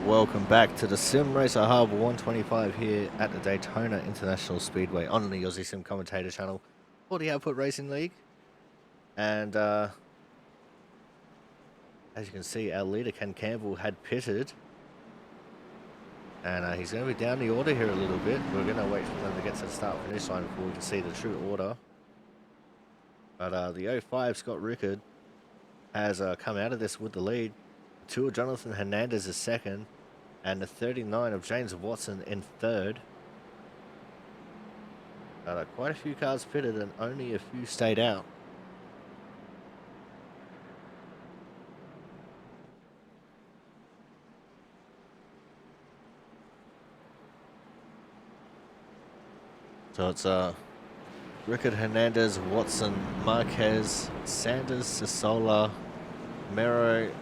Welcome back to the Sim Racer Hub 125 here at the Daytona International Speedway on the Aussie Sim Commentator channel for the Output Racing League. And as you can see, our leader Ken Campbell had pitted. And he's going to be down the order here a little bit. We're going to wait for them to get to the start finish line before we can see the true order. But the 05 Scott Rickard has come out of this with the lead. 2 of Jonathan Hernandez is second. And the 39 of James Watson in third. Quite a few cars pitted and only a few stayed out. So it's Rickard, Hernandez, Watson, Marquez, Sanders, Sassola, Mero,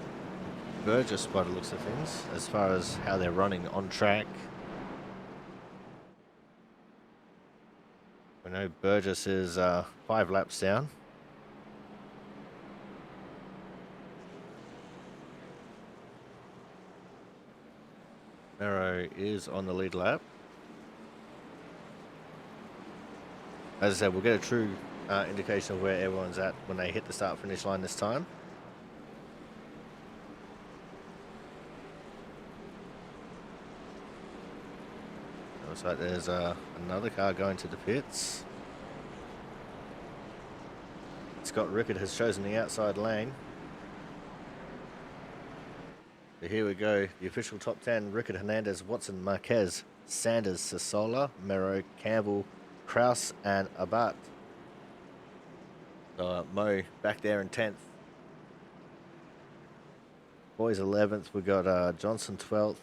Burgess by the looks of things, as far as how they're running on track. We know Burgess is 5 laps down. Mero is on the lead lap. As I said, we'll get a true indication of where everyone's at when they hit the start finish line this time. Looks like there's another car going to the pits. Scott Rickard has chosen the outside lane. So here we go. The official top 10. Rickard, Hernandez, Watson, Marquez, Sanders, Sasola, Mero, Campbell, Kraus, and Abat. So Mo back there in 10th. Boys 11th. We got Johnson 12th.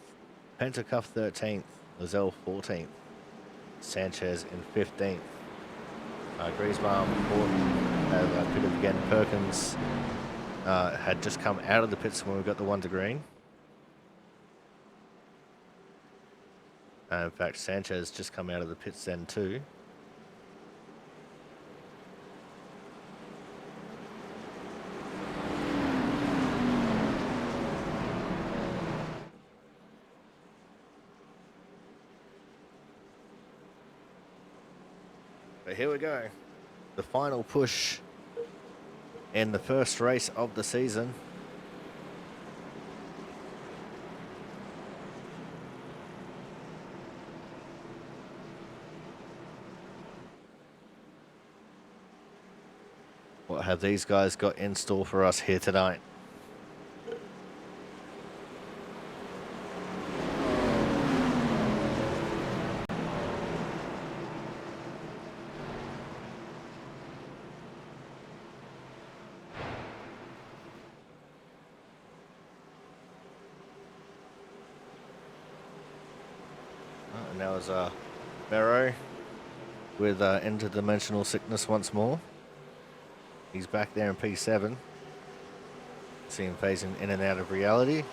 Pentacuff 13th. Lozelle 14th. Sanchez in 15th. Griezmann 4th. Pitted again. Perkins had just come out of the pits when we got the one to green. In fact, Sanchez just come out of the pits then too. But here we go. The final push in the first race of the season. What have these guys got in store for us here tonight? And that was Mero with interdimensional sickness once more. He's back there in P7. See him phasing in and out of reality.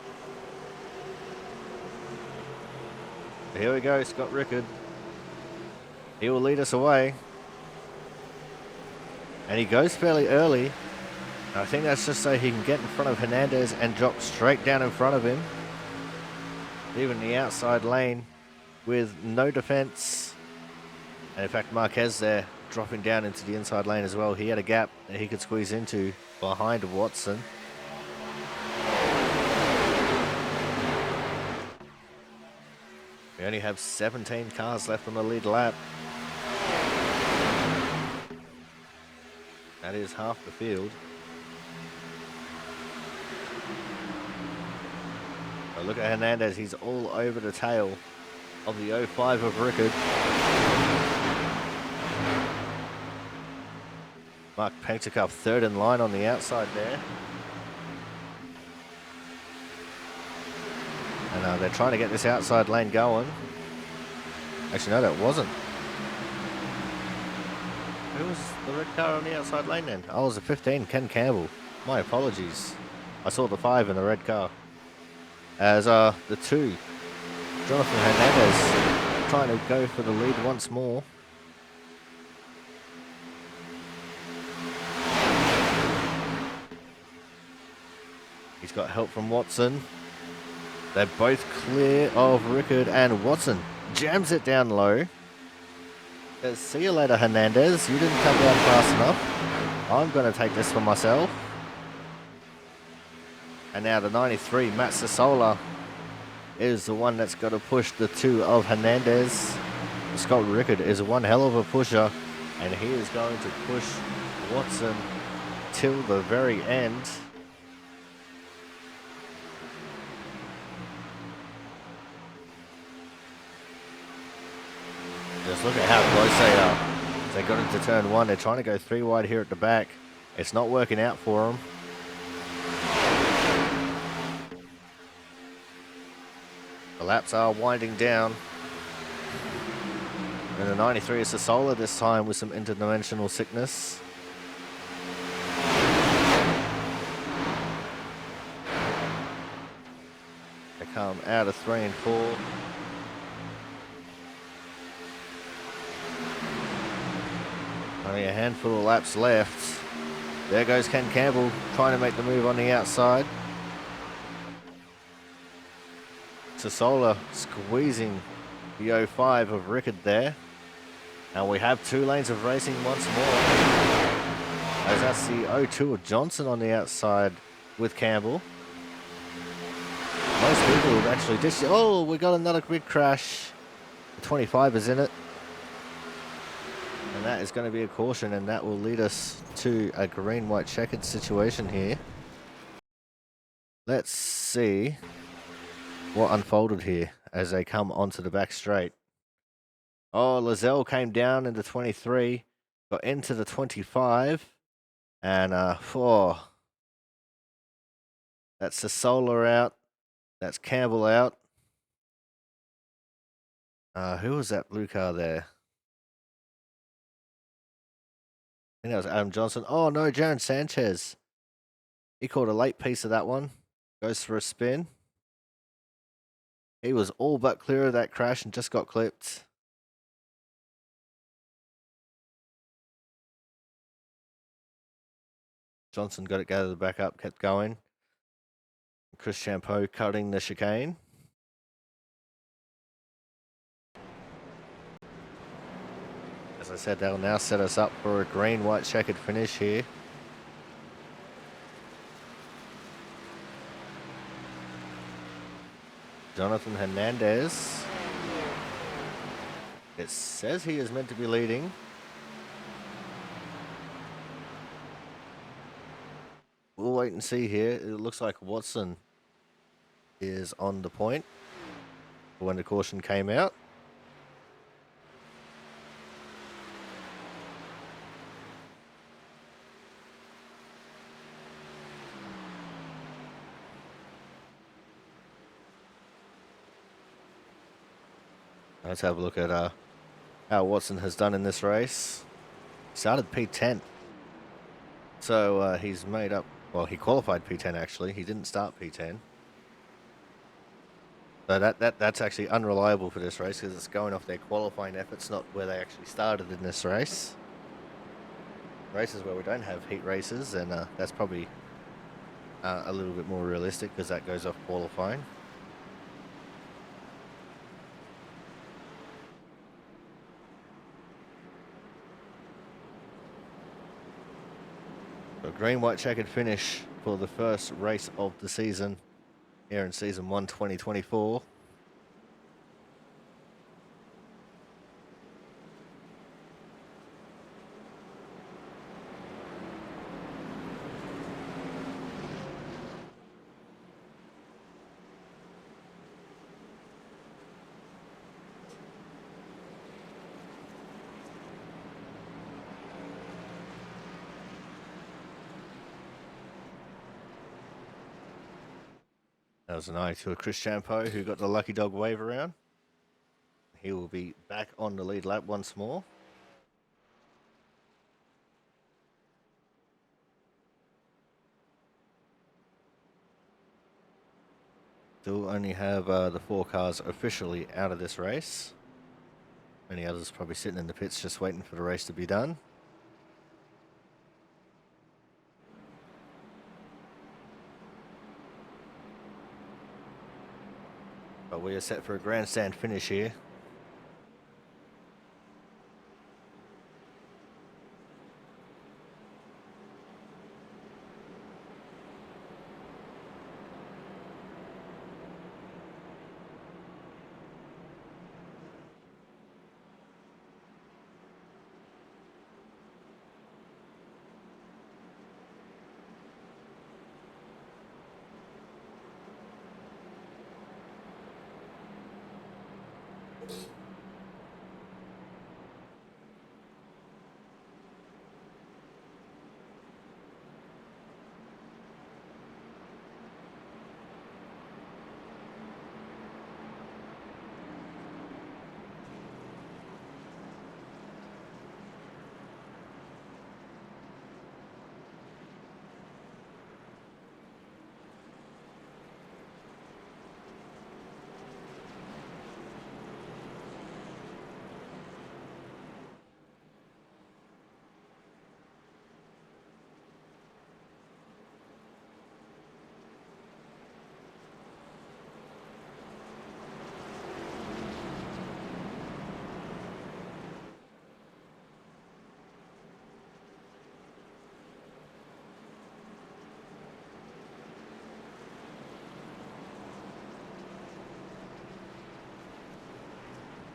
But here we go, Scott Rickard. He will lead us away. And he goes fairly early. And I think that's just so he can get in front of Hernandez and drop straight down in front of him. Even the outside lane with no defense. And in fact, Marquez there dropping down into the inside lane as well. He had a gap that he could squeeze into behind Watson. We only have 17 cars left on the lead lap. That is half the field. But look at Hernandez. He's all over the tail of the 05 of Rickard. Mark Pentacuff third in line on the outside there. And they're trying to get this outside lane going. Actually, no, that wasn't. Who was the red car on the outside lane then? Oh, it was the 15, Ken Campbell. My apologies. I saw the 5 in the red car. As the 2, Jonathan Hernandez, trying to go for the lead once more. He's got help from Watson. They're both clear of Rickard, and Watson jams it down low. Says, see you later, Hernandez. You didn't come down fast enough. I'm going to take this for myself. And now the 93, Matt Sasola, is the one that's got to push the 2 of Hernandez. Scott Rickard is one hell of a pusher, and he is going to push Watson till the very end. Just look at how close they are. They got into turn 1. They're trying to go 3 wide here at the back. It's not working out for them. The laps are winding down. And the 93 is Sasola this time with some interdimensional sickness. They come out of 3 and 4. Only a handful of laps left. There goes Ken Campbell trying to make the move on the outside. Sasola squeezing the 05 of Rickard there. And we have 2 lanes of racing once more. As that's the 02 of Johnson on the outside with Campbell. Most people have actually dished it. Oh, we got another big crash. The 25 is in it. And that is going to be a caution, and that will lead us to a green-white checkered situation here. Let's see. what unfolded here as they come onto the back straight. Oh, Lizelle came down into 23, got into the 25, and that's the Solar out. That's Campbell out. Who was that blue car there? I think that was Adam Johnson. Oh no, Jaron Sanchez. He caught a late piece of that one. Goes for a spin. He was all but clear of that crash and just got clipped. Johnson got it gathered back up, kept going. Chris Champeau cutting the chicane. As I said, they'll now set us up for a green, white checkered finish here. Jonathan Hernandez. It says he is meant to be leading. We'll wait and see here. It looks like Watson is on the point when the caution came out. Let's have a look at how Watson has done in this race. Started P10. So he's made up, well, he qualified P10 actually. He didn't start P10. So that's actually unreliable for this race because it's going off their qualifying efforts, not where they actually started in this race. Races where we don't have heat races, and that's probably a little bit more realistic because that goes off qualifying. A green, white, checkered finish for the first race of the season here in Season 1 2024. That was an eye to a Chris Champeau who got the lucky dog wave around. He will be back on the lead lap once more. Still only have the 4 cars officially out of this race. Many others probably sitting in the pits just waiting for the race to be done. But we are set for a grandstand finish here.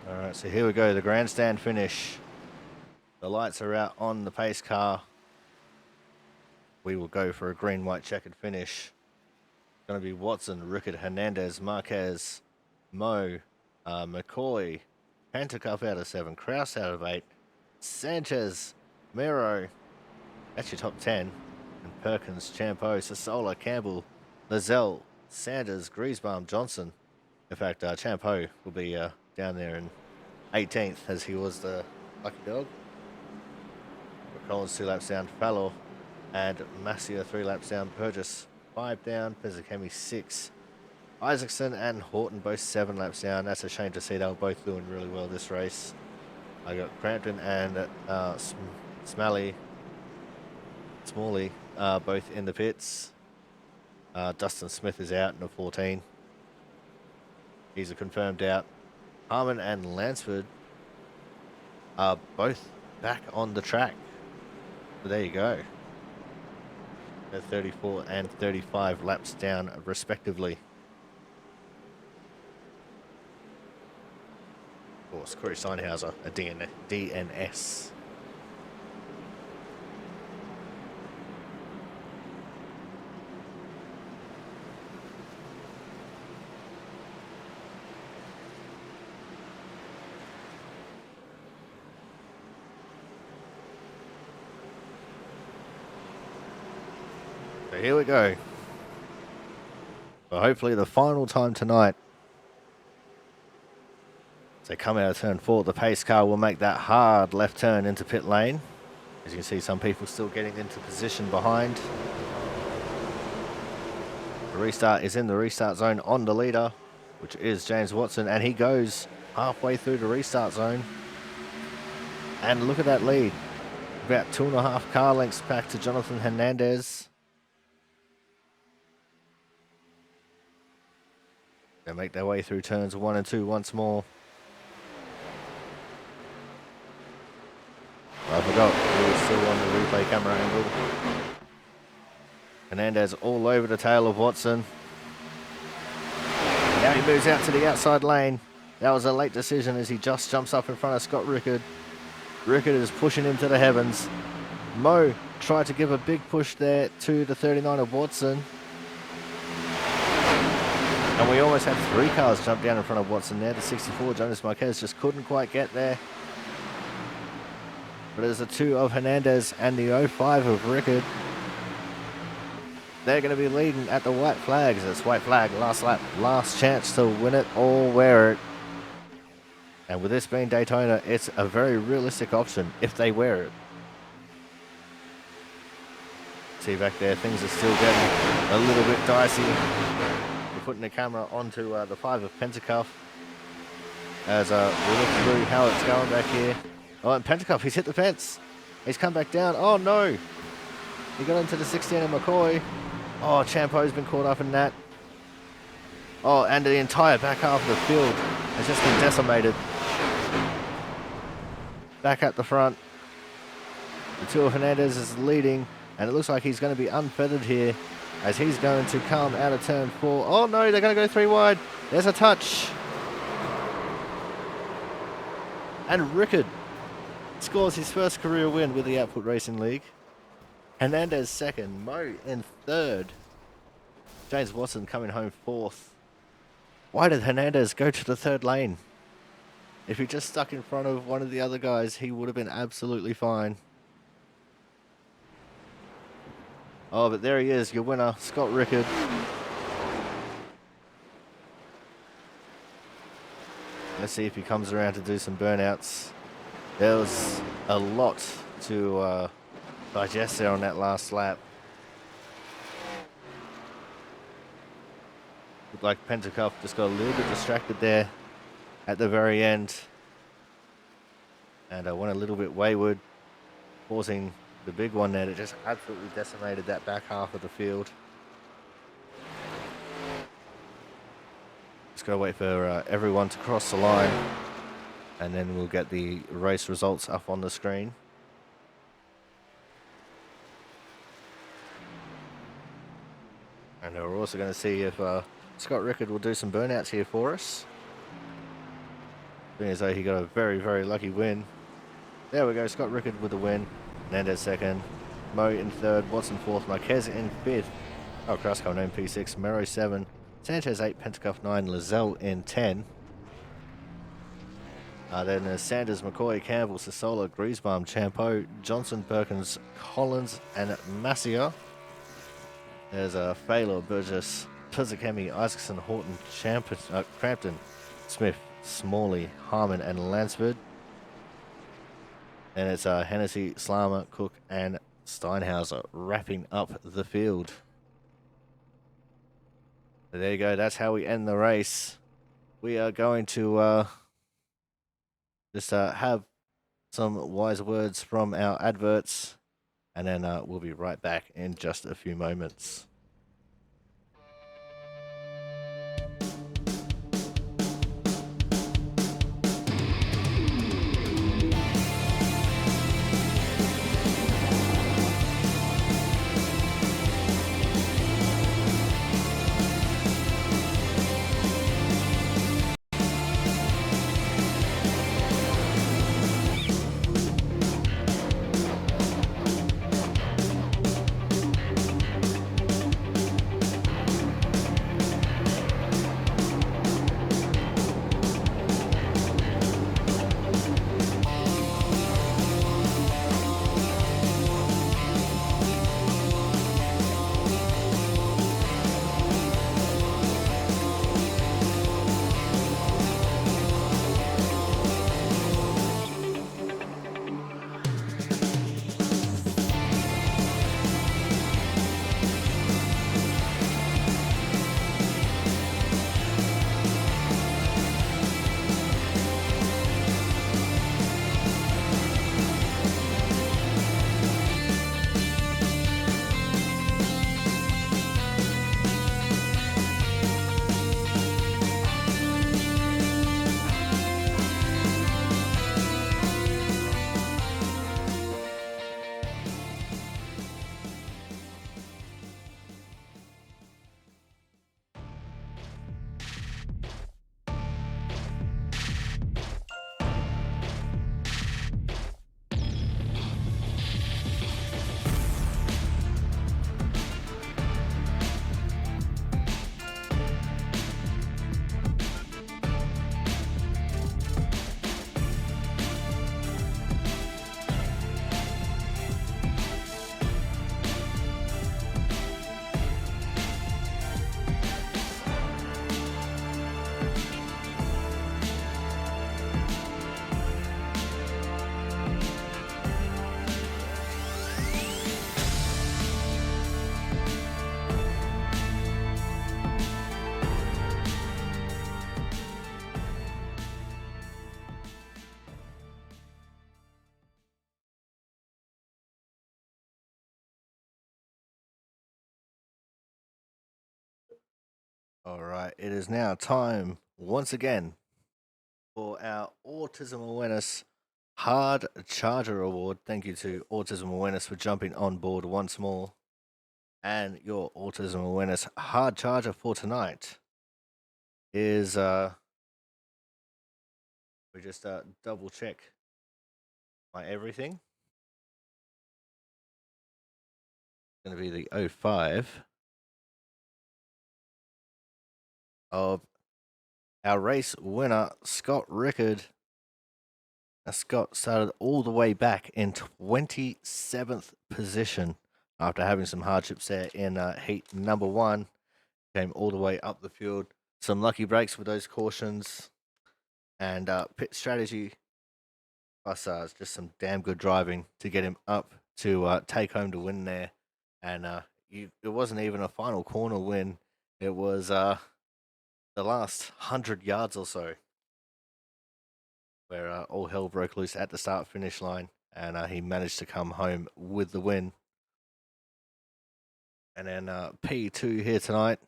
All right, so here we go, the grandstand finish. The lights are out on the pace car. We will go for a green, white, checkered finish. going to be Watson, Rickard, Hernandez, Marquez, Mo, McCoy, Pantacuff out of 7, Kraus out of 8, Sanchez, Miro, that's your top 10, and Perkins, Champo, Sasola, Campbell, Lizelle, Sanders, Griesbaum, Johnson. In fact, Champo will be down there in 18th as he was the lucky dog. Collins 2 laps down, Fallor and Massio 3 laps down, Burgess 5 down, Pezzacami 6, Isaacson and Horton both 7 laps down. That's a shame to see, they were both doing really well this race. I got Crampton and Smalley both in the pits. Dustin Smith is out in the 14. He's a confirmed out. Harmon and Lansford are both back on the track. So there you go. They're 34 and 35 laps down respectively. Of course, Corey Steinhauser, a DNS. So here we go. Well, hopefully the final time tonight. As they come out of turn 4, the pace car will make that hard left turn into pit lane. As you can see, some people still getting into position behind. The restart is in the restart zone on the leader, which is James Watson, and he goes halfway through the restart zone. And look at that lead. About 2.5 car lengths back to Jonathan Hernandez. They make their way through turns 1 and 2 once more. I forgot, we were still on the replay camera angle. Hernandez all over the tail of Watson. Now he moves out to the outside lane. That was a late decision as he just jumps up in front of Scott Rickard. Rickard is pushing him to the heavens. Mo tried to give a big push there to the 39 of Watson. And we almost had 3 cars jump down in front of Watson there. The 64, Jonas Marquez, just couldn't quite get there. But there's the 2 of Hernandez and the 05 of Rickard. They're going to be leading at the white flags. It's white flag, last lap, last chance to win it or wear it. And with this being Daytona, it's a very realistic option if they wear it. See back there, things are still getting a little bit dicey. We're putting the camera onto the 5 of Pentacuff as we look through how it's going back here. Oh, and Pentacuff, he's hit the fence. He's come back down. Oh, no. He got into the 16 of McCoy. Oh, Champo's been caught up in that. Oh, and the entire back half of the field has just been decimated. Back at the front. The 2 of Hernandez is leading, and it looks like he's going to be unfeathered here as he's going to come out of turn 4. Oh, no, they're going to go 3 wide. There's a touch. And Rickard scores his first career win with the Output Racing League. Hernandez second, Mo in third. James Watson coming home 4th. Why did Hernandez go to the 3rd lane? If he just stuck in front of one of the other guys, he would have been absolutely fine. Oh, but there he is, your winner, Scott Rickard. Let's see if he comes around to do some burnouts. There was a lot to digest there on that last lap. Looked like Pentacuff just got a little bit distracted there at the very end. And went a little bit wayward, causing the big one there that just absolutely decimated that back half of the field. Just gotta wait for everyone to cross the line, and then we'll get the race results up on the screen. And we're also going to see if Scott Rickard will do some burnouts here for us. Being as though he got a very, very lucky win. There we go, Scott Rickard with the win. Hernandez second, Mo in third, Watson 4th, Marquez in 5th, Oh, Cross coming in P6, Mero 7, Sanchez 8, Pentacuff 9, Lizelle in 10. Then there's Sanders, McCoy, Campbell, Sassola, Griesbaum, Champeau, Johnson, Perkins, Collins, and Massier. There's Phaler, Burgess, Pizzacami, Isaacson, Horton, Crampton, Smith, Smalley, Harmon, and Lansford. And it's Hennessy, Slarmer, Cook, and Steinhauser wrapping up the field. So there you go. That's how we end the race. We are going to just have some wise words from our adverts, and then we'll be right back in just a few moments. All right, it is now time once again for our Autism Awareness Hard Charger Award. Thank you to Autism Awareness for jumping on board once more. And your Autism Awareness Hard Charger for tonight is we just double check my everything. It's going to be the 05 of our race winner, Scott Rickard. Scott started all the way back in 27th position after having some hardships there in heat number 1. Came all the way up the field. Some lucky breaks with those cautions and pit strategy. Plus, just some damn good driving to get him up to take home the win there. And it wasn't even a final corner win. It was the last 100 yards or so, where all hell broke loose at the start-finish line, and he managed to come home with the win. And then P2 here tonight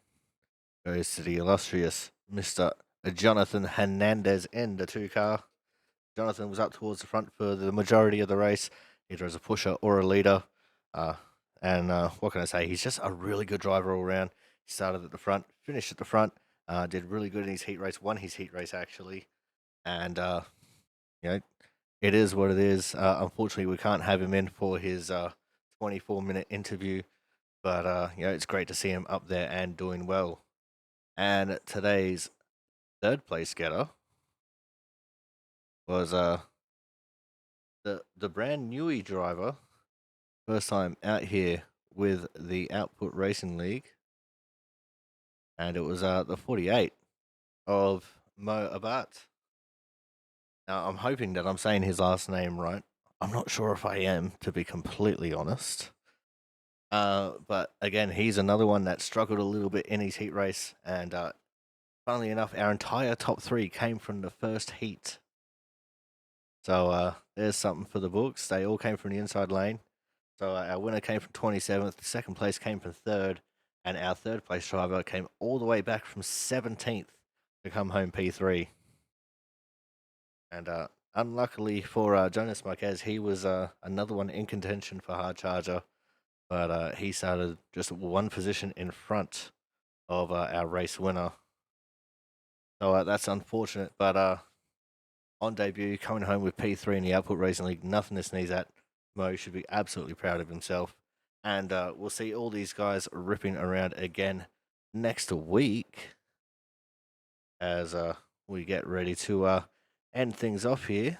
goes to the illustrious Mr. Jonathan Hernandez in the 2-car. Jonathan was up towards the front for the majority of the race, either as a pusher or a leader. And what can I say? He's just a really good driver all around. He started at the front, finished at the front, did really good in his heat race, won his heat race actually. And, you know, it is what it is. Unfortunately, we can't have him in for his 24-minute interview But it's great to see him up there and doing well. And today's third place getter was the brand newy driver, first time out here with the Output Racing League, and it was the 48 of Mo Abat. Now I'm hoping that I'm saying his last name right. I'm not sure if I am, to be completely honest. But again, he's another one that struggled a little bit in his heat race, and funnily enough, our entire top 3 came from the first heat. So there's something for the books. They all came from the inside lane. So our winner came from 27th, second place came from 3rd, and our third place driver came all the way back from 17th to come home P3. And unluckily for Jonas Marquez, he was another one in contention for hard charger, but he started just one position in front of our race winner. So that's unfortunate, but on debut, coming home with P3 in the Output Racing League, nothing to sneeze at. Mo should be absolutely proud of himself. And we'll see all these guys ripping around again next week as we get ready to end things off here.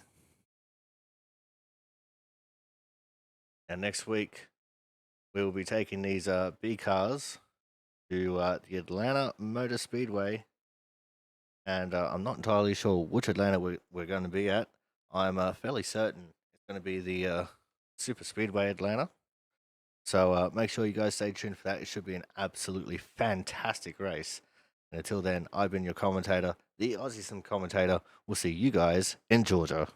And next week, we will be taking these B cars to the Atlanta Motor Speedway. And I'm not entirely sure which Atlanta we're going to be at. I'm fairly certain it's going to be the Super Speedway Atlanta. So make sure you guys stay tuned for that. It should be an absolutely fantastic race. And until then, I've been your commentator, the Aussie Sim commentator. We'll see you guys in Georgia.